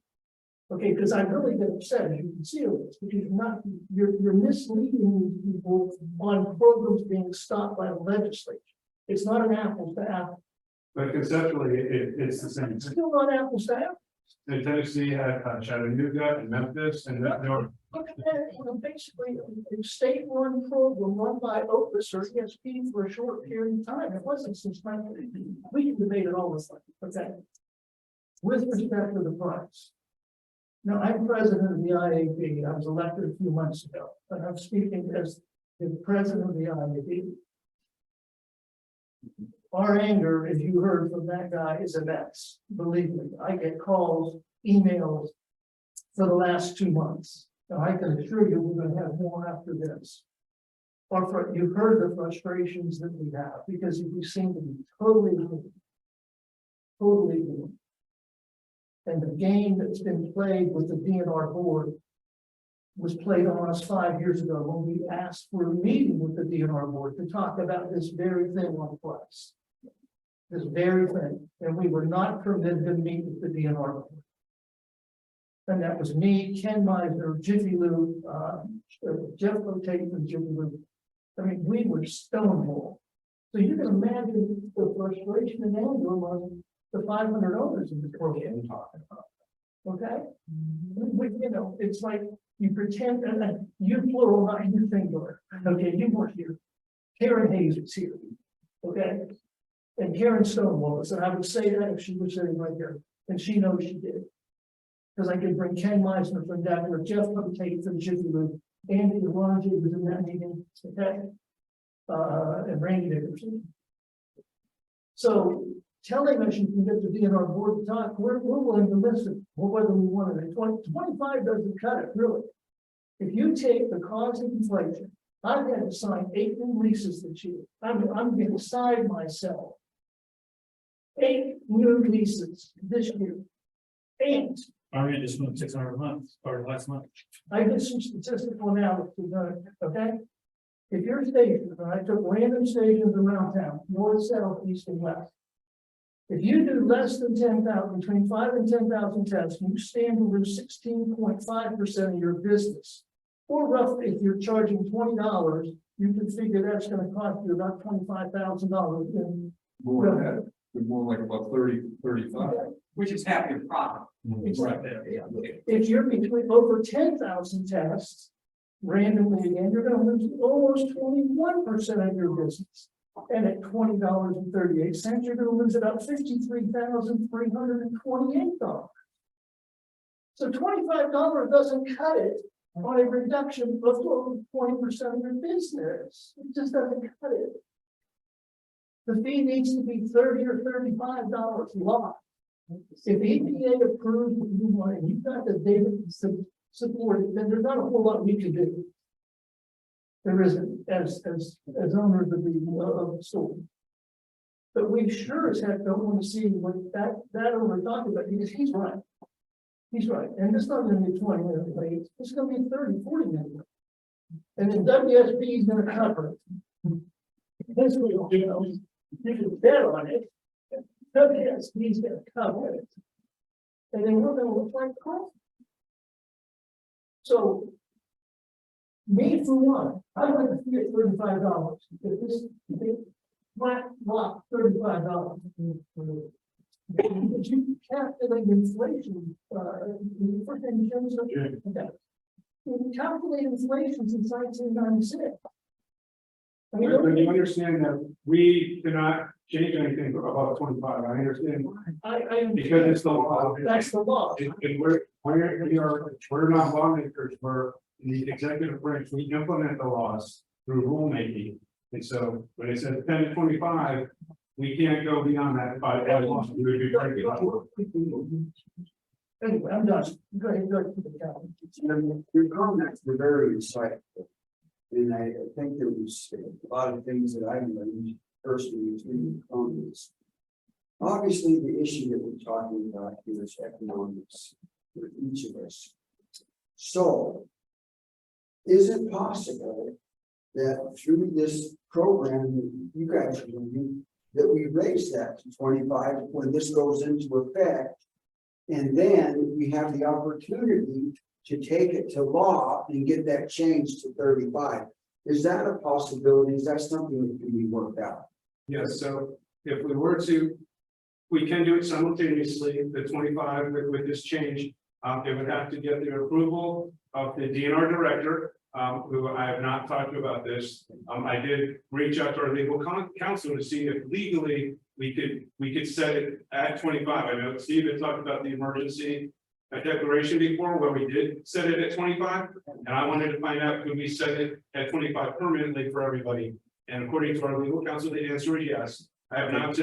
Okay, because I really get upset, as you can see, this, because you're misleading people on programs being stopped by the legislature. It's not an apples to apples. But conceptually, it's the same. It's still not apples to apples. In Tennessee had Chattanooga and Memphis and that there were. Look at that, basically, a state-run program run by Opus or ESP for a short period of time. It wasn't since 1980. We can debate it all this time, okay? With respect to the price. Now, I'm president of the IAB. I was elected a few months ago, and I'm speaking as the president of the IAB. Our anger, as you heard from that guy, is immense. Believe me, I get calls, emails for the last 2 months. Now, I can assure you we're going to have more after this. You've heard the frustrations that we have because we seem to be totally. And the game that's been played with the DNR board was played on us 5 years ago when we asked for a meeting with the DNR board to talk about this very thing on price. This very thing, and we were not permitted to meet with the DNR board. And that was me, Ken Meisner, Jiffy Lube, Jeff O'Tate from Jiffy Lube. I mean, we were stonewalled. So you can imagine the frustration and anger among the 500 owners in the program we're talking about. Okay? You know, it's like you pretend, and you plural, not you singular. Okay, you weren't here. Karen Hayes was here. Okay? And Karen Stonewall was, and I would say that if she was sitting right there, and she knows she did. Because I could bring Ken Meisner from down here, Jeff O'Tate from Jiffy Lube, Andy Delange was in that meeting, okay? And Randy Dickerson. So telling us you can get the DNR board to talk, we're willing to listen, whether we want it. 25 doesn't cut it, really. If you take the cost of inflation, I've had to sign 8 new leases this year. I'm beside myself. 8 new leases this year. 8. I read this one 600 a month, started last month. I did some statistical analysis, okay? If your station, and I took random stations around town, north, south, east, and west. If you do less than 10,000, between 5 and 10,000 tests, you stand to lose 16.5% of your business. Or roughly, if you're charging $20, you can figure that's going to cost you about $25,000. More than that, more like about 30, 35. Which is half your profit. It's Right there. If you're between over 10,000 tests, randomly again, you're going to lose almost 21% of your business. And at $20.38, you're gonna lose about $53,328. So $25 doesn't cut it on a reduction of over 20% of your business. It just doesn't cut it. The fee needs to be $30 or $35 lot. If EPA approves what you want, and you've got the data to support it, then there's not a whole lot we can do. There isn't, as owners of the store. But we sure as heck don't want to see what that over talking about, because he's right. He's right, and it's not gonna be 20 minutes late, it's gonna be 30, 40 minutes. And then WSB is gonna cover it. This will, you know, you can bet on it. WSB is gonna cover it. And then we're gonna look like crap. So. Me for one, I want to get $35. If this flat lot, $35. But you calculate inflation, first thing in terms of, okay. You calculate inflation since 1996. I mean, But you understand that we cannot change anything above 25, I understand, I because it's the law. that's the law. And we're not lawmakers, we're in the executive branch, we implement the laws through rulemaking. And so when it says 10 to 25, we can't go beyond that by law. We would be very liable. Anyway, I'm done. Go ahead, go to the calendar. Your comments were very insightful. And I think there was a lot of things that I learned personally through the comments. Obviously, the issue that we're talking about here is economics for each of us. So, is it possible that through this program that you guys are doing, that we raise that to 25 when this goes into effect? And then we have the opportunity to take it to law and get that changed to 35. Is that a possibility? Is that something that can be worked out? Yes, so if we were to, we can do it simultaneously, the 25 with this change. It would have to get the approval of the DNR director, who I have not talked to about this. I did reach out to our legal counsel to see if legally we could set it at 25. I know Steve had talked about the emergency declaration before where we did set it at 25. And I wanted to find out, could we set it at 25 permanently for everybody? And according to our legal counsel, the answer is yes. I have not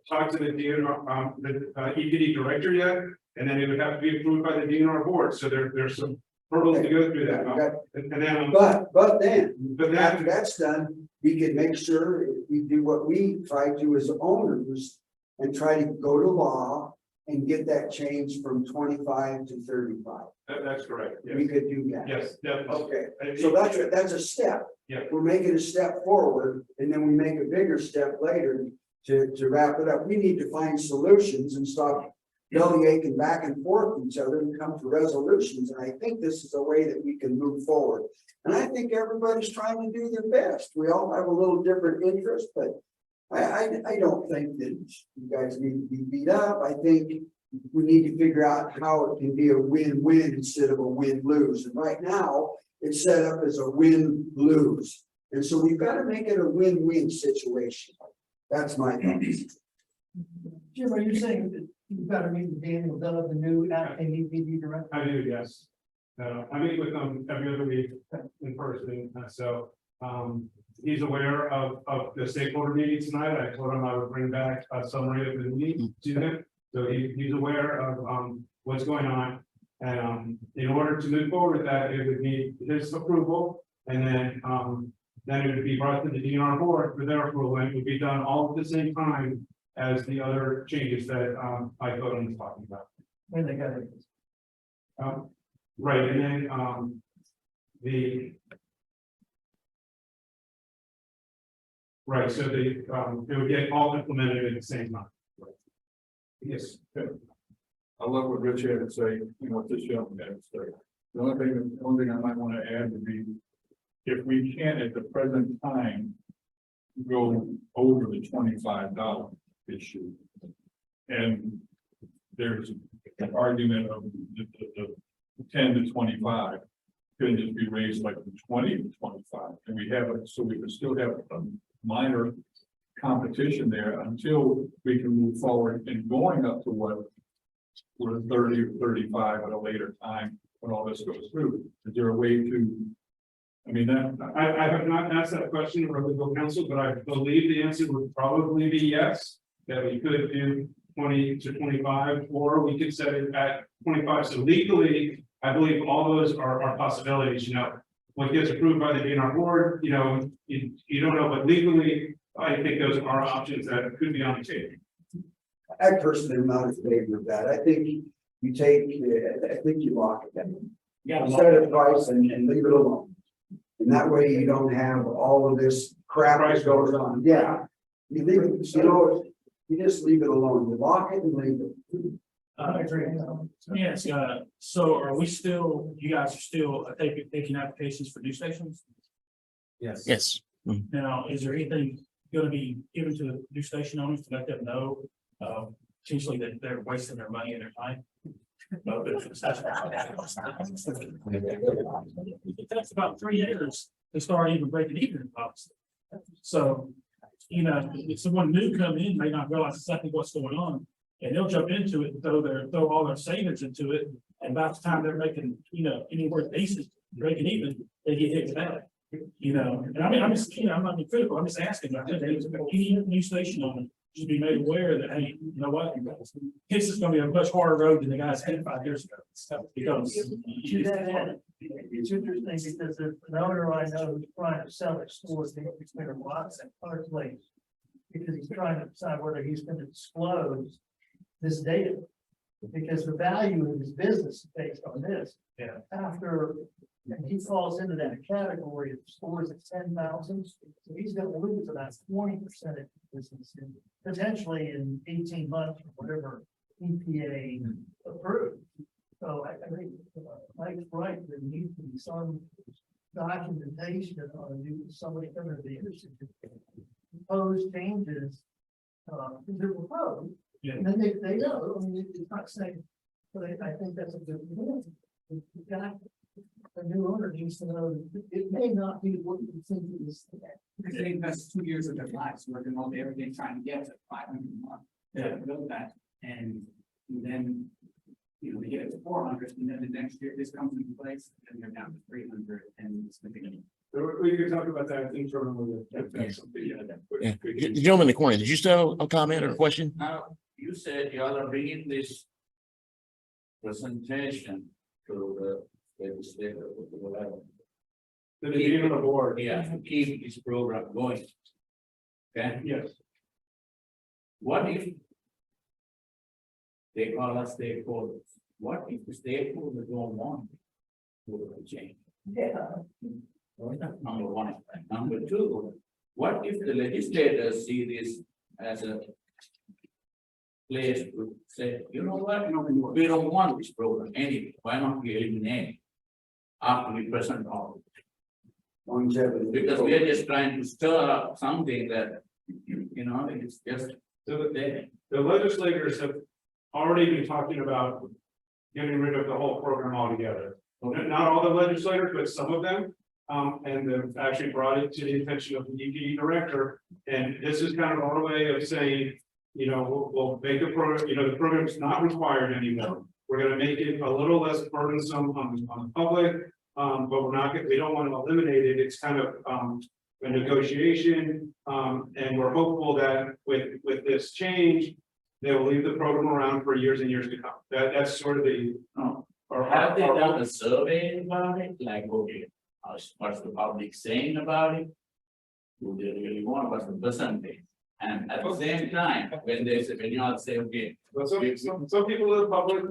talked to the DNR, the EPD director yet, and then it would have to be approved by the DNR board. So there's some hurdles to go through that. And then, But then after that's done, we can make sure we do what we try to as owners and try to go to law and get that change from 25 to 35. that's correct. Yes. We could do that. Yes, definitely. Okay, so that's a step. Yeah. We're making a step forward, and then we make a bigger step later to wrap it up. We need to find solutions and stop bellyaching back and forth with each other and come to resolutions. And I think this is a way that we can move forward. And I think everybody's trying to do their best. We all have a little different interest, but I don't think that you guys need to be beat up. I think we need to figure out how it can be a win-win instead of a win-lose. And right now, it's set up as a win-lose. And so we've got to make it a win-win situation. That's my thoughts. Jim, are you saying that you've got to meet with Daniel Dove, the new acting EPD director? I do, yes. I meet with them every other week in person, so he's aware of the stakeholder meeting tonight. I told him I would bring back a summary of the meeting to him, so he's aware of what's going on. And in order to move forward with that, it would need his approval, and then it would be brought to the DNR board for their approval, and it would be done all at the same time as the other changes that I thought I was talking about. When they got it. Right, and then right, so it would get all implemented at the same time. Yes. I love what Rich had to say, what this gentleman had to say. The only thing I might want to add would be, if we can at the present time go over the $25 issue, and there's an argument of the 10 to 25 couldn't just be raised like from 20 to 25, and we have it, so we could still have a minor competition there until we can move forward and going up to what we're 30 or 35 at a later time when all this goes through. Is there a way to, I mean, that, I have not asked that question of our legal counsel, but I believe the answer would probably be yes. That we could do 20 to 25, or we could set it at 25. So legally, I believe all those are possibilities, you know. What gets approved by the DNR board, you know, you don't know, but legally, I think those are options that could be on the table. I personally am not in favor of that. I think you take, I think you lock it down. Yeah. Set a price and leave it alone. And that way you don't have all of this crap that goes on. Yeah. You leave it, you know, you just leave it alone. You lock it and leave it. Yes, so are we still, you guys are still taking applications for new stations? Yes. Yes. Now, is there anything gonna be given to the new station owners to let them know, potentially that they're wasting their money and their time? It takes about 3 years to start even breaking even in policy. So, you know, if someone new come in, may not realize exactly what's going on, and they'll jump into it and throw all their savings into it, and by the time they're making, you know, anywhere decent, breaking even, they get hit with that. You know, and I mean, I'm just, you know, I'm not being critical, I'm just asking, I think any new station owner should be made aware that, hey, you know what? This is gonna be a much harder road than the guys had 5 years ago. Because. To that end, it's interesting because the owner I know who's trying to sell his stores, they spend lots of other places. Because he's trying to decide whether he's going to disclose this data. Because the value of his business is based on this. Yeah. After, and he falls into that category of stores at 10,000, so he's gonna lose about 20% of his business in potentially in 18 months, or whatever EPA approved. So I think Mike's right, there needs to be some documentation on somebody coming to the industry. Proposed changes, they're proposed. Yeah. And then they know, I mean, it's not saying, but I think that's a good point. You've got a new owner needs to know that it may not be what you think it is today. Because they invest 2 years of their lives working on everything, trying to get to 500 a month. Yeah. Build that, and then, you know, they get it to 400, and then the next year this comes into place, and they're down to 300, and it's the beginning. We could talk about that internally. Yeah. The gentleman in the corner, did you still have a comment or a question? Now, you said you all are bringing this presentation to the legislature. The beginning of the board. Yeah, to keep this program going. Okay, Yes. what if they call us stakeholders? What if the stakeholders don't want to change? Yeah. Number one. Number two, what if the legislators see this as a place to say, you know what, we don't want this program anyway, why not we eliminate it after we present all? Longevity. Because we are just trying to stir up something that, you know, it's just there. The legislators have already been talking about getting rid of the whole program altogether. Not all the legislators, but some of them. And they've actually brought it to the attention of the EPD director. And this is kind of our way of saying, you know, we'll make the program, you know, the program is not required anymore. We're gonna make it a little less burdensome on the public, but we're not, we don't want to eliminate it. It's kind of a negotiation. And we're hopeful that with this change, they will leave the program around for years and years to come. That's sort of the. Or have they done a survey about it, like, okay, what's the public saying about it? Do they really want, what's the percentage? And at the same time, when you all say, okay. Well, some people in the public,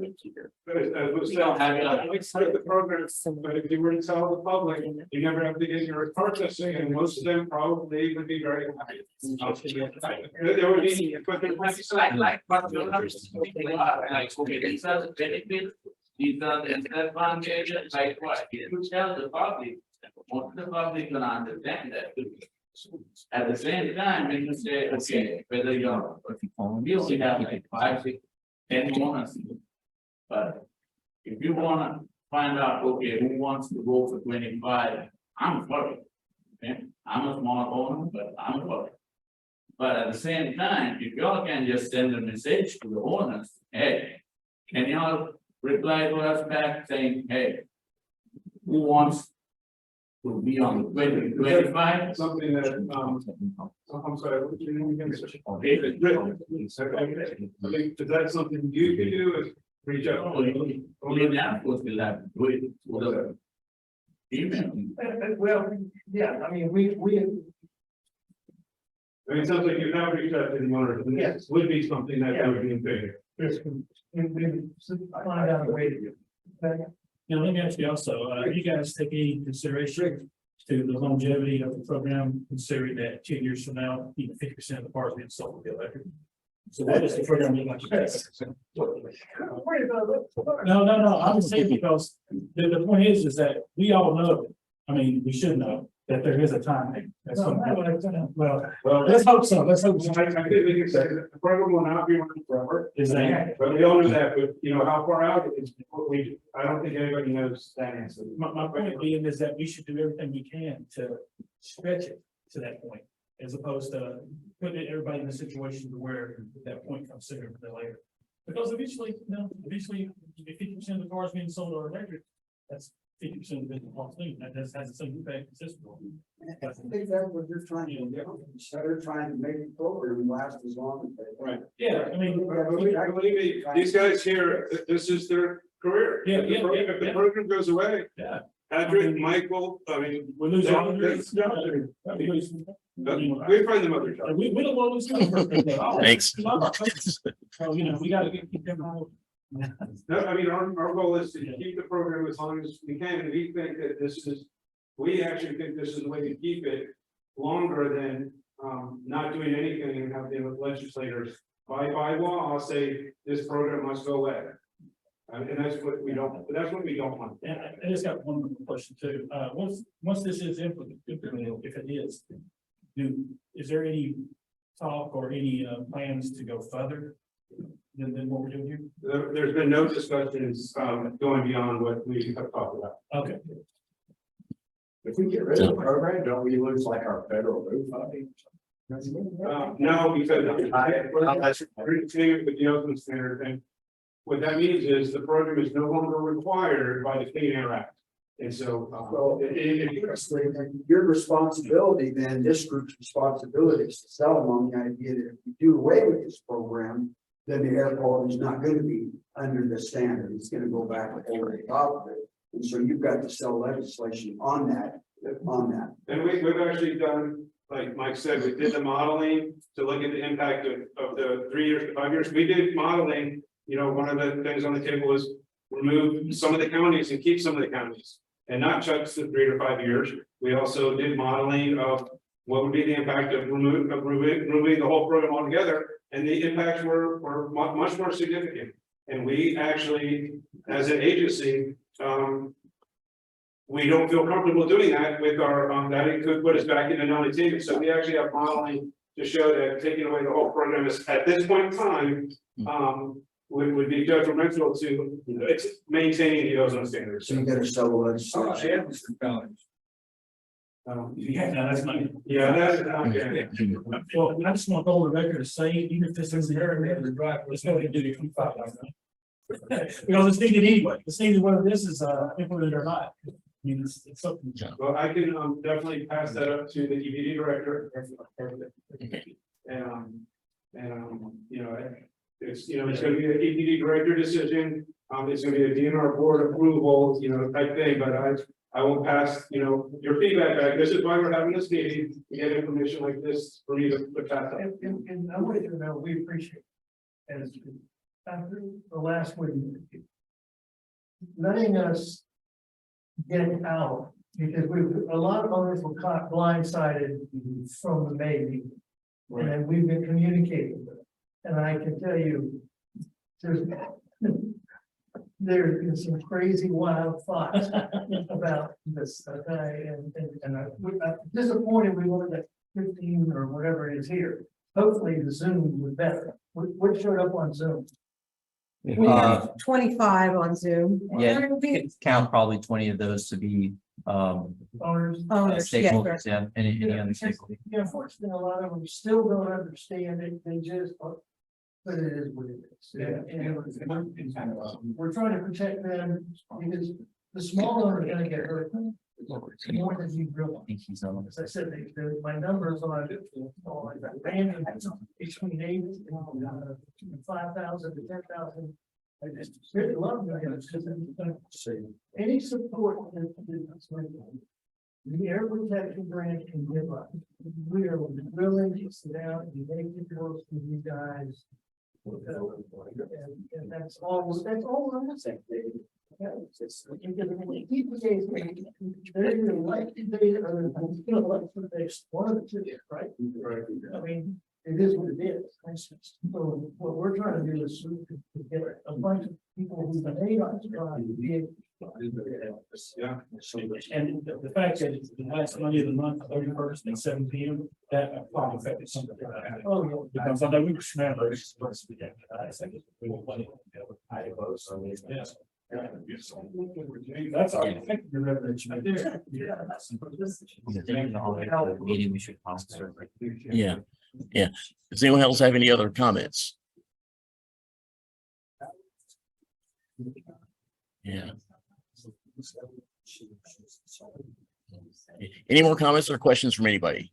as was We don't have it. said, the program, but if you were to tell the public, you never have to get your processing, and most of them probably would be very happy. There would be, but there might be some. Like, but you're not like, okay, these are the benefits, these are the disadvantages, like what? You tell the public, most of the public gonna understand that. At the same time, when you say, okay, whether you're, we only have like 5, 6, 10 owners. But if you wanna find out, okay, who wants to go for 25, I'm for it. Okay, I'm a small owner, but I'm for it. But at the same time, if y'all can just send a message to the owners, hey, can y'all reply to us back saying, hey, who wants to be on the 2025? Something that, I'm sorry, what's your name again? David. I mean, is that something you can do, is reach out? Only the applicants will have to do it with the email. Well, yeah, I mean, we, I mean, it sounds like you've now reached out to the owners, and this would be something that they would be in favor. find out a way to do it. Now, let me ask you also, you guys take any consideration to the longevity of the program, considering that 10 years from now, even 50% of the cars being sold will be electric? So what is the program look like? No, I'm saying because the point is that we all know, I mean, we should know that there is a time. Well, let's hope so, let's hope so. I think we can say that the program will not be running forever. Is that? But we all know that, but you know, how far out is, I don't think anybody knows that answer. My point being is that we should do everything we can to stretch it to that point, as opposed to putting everybody in a situation where that point comes sooner than later. Because eventually, if 50% of the cars being sold are electric, that's 50% of the business cost thing, that has the same effect consistently. I think that's what they're trying to do. They're trying to make the program last as long as they. Right. Yeah, I mean, Believe me, these guys here, this is their career. Yeah, If the program goes away, yeah. Patrick, Michael, I mean, We lose all we find them other jobs. We don't want to lose. Thanks. So, we gotta keep them on. No, I mean, our goal is to keep the program as long as we can, and we think that we actually think this is the way to keep it longer than, not doing anything and having the legislators by law, say this program must go away. And that's what we don't want. And I just got one more question too. Once this is implemented, if it is, is there any talk or any plans to go further than what we're doing here? There's been no discussions, going beyond what we have talked about. Okay. If we get rid of the program, don't we lose like our federal roof funding? No, because I agree with the open standard thing. What that means is the program is no longer required by the Clean Air Act. And so, Your responsibility, then this group's responsibility is to sell them on the idea that if we do away with this program, then the air quality is not going to be under the standard. It's going to go back over the top of it. And so you've got to sell legislation on that. and we've actually done, like Mike said, we did the modeling to look at the impact of the 3 years to 5 years. We did modeling. One of the things on the table was remove some of the counties and keep some of the counties and not just the 3 to 5 years. We also did modeling of what would be the impact of removing the whole program altogether. And the impacts were much more significant. And we actually, as an agency, we don't feel comfortable doing that with our, that it could put us back into non-attainment. So we actually have modeling to show that taking away the whole program is, at this point in time, would be detrimental to maintaining the ozone standards. So you got to sell the legislation. Yeah, no, that's not. Yeah, that's, okay. Well, I just want to hold the record to say, even if this isn't there, let's go ahead and do the 25. Because it's needed anyway. It's needed whether this is implemented or not. I mean, it's something. Well, I can definitely pass that up to the EPD director. It's going to be an EPD director decision. It's going to be a DNR board approval, type thing, but I will pass, your feedback back. This is why we're having this meeting, to get information like this for you to pass up. And I want you to know, we appreciate it. As after the last week, letting us get out, because a lot of others were caught blindsided from the May meeting. And then we've been communicating with them. And I can tell you, there's been some crazy wild thoughts about this, okay, and I'm disappointed we weren't at 15 or whatever it is here. Hopefully the Zoom was better. What showed up on Zoom? We have 25 on Zoom. Yeah, you could count probably 20 of those to be Owners. stakeholders, yeah, any other stakeholders. Yeah, unfortunately, a lot of them still don't understand it, they just, but it is what it is. And we're trying to protect them, because the small owner are gonna get hurt more than you realize. As I said, my numbers on random between 5,000 to 10,000. I just really love that, because any support that the air protection branch can give us, we are willing to sit down and make it work with you guys. And that's all we're asking. They're either like debate or gonna like for this, one of the two, right? I mean, it is what it is. So what we're trying to do is to get a bunch of people who've been paid on this drive to be able. Yeah. And the fact that it's the last Monday of the month, 31st at 7 p.m., that probably affected something. Oh, yeah. Because I know we were smattering. That's all. I think the revenue right there. Meeting we should sponsor. Yeah, yeah. Does anyone else have any other comments? Yeah. Any more comments or questions from anybody?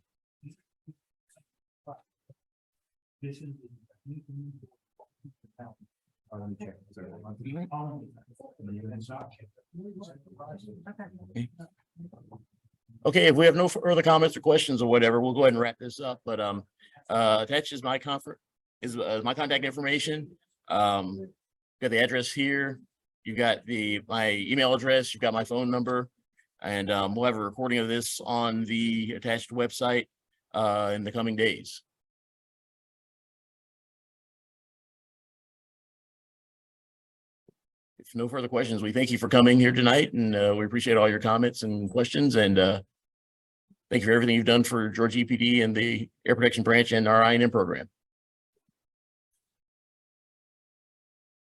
Okay, if we have no further comments or questions or whatever, we'll go ahead and wrap this up, but attached is my my contact information. Got the address here. You've got my email address, you've got my phone number, and we'll have a recording of this on the attached website in the coming days. If no further questions, we thank you for coming here tonight, and we appreciate all your comments and questions, and thank you for everything you've done for Georgia EPD and the Air Protection Branch and our I&M program.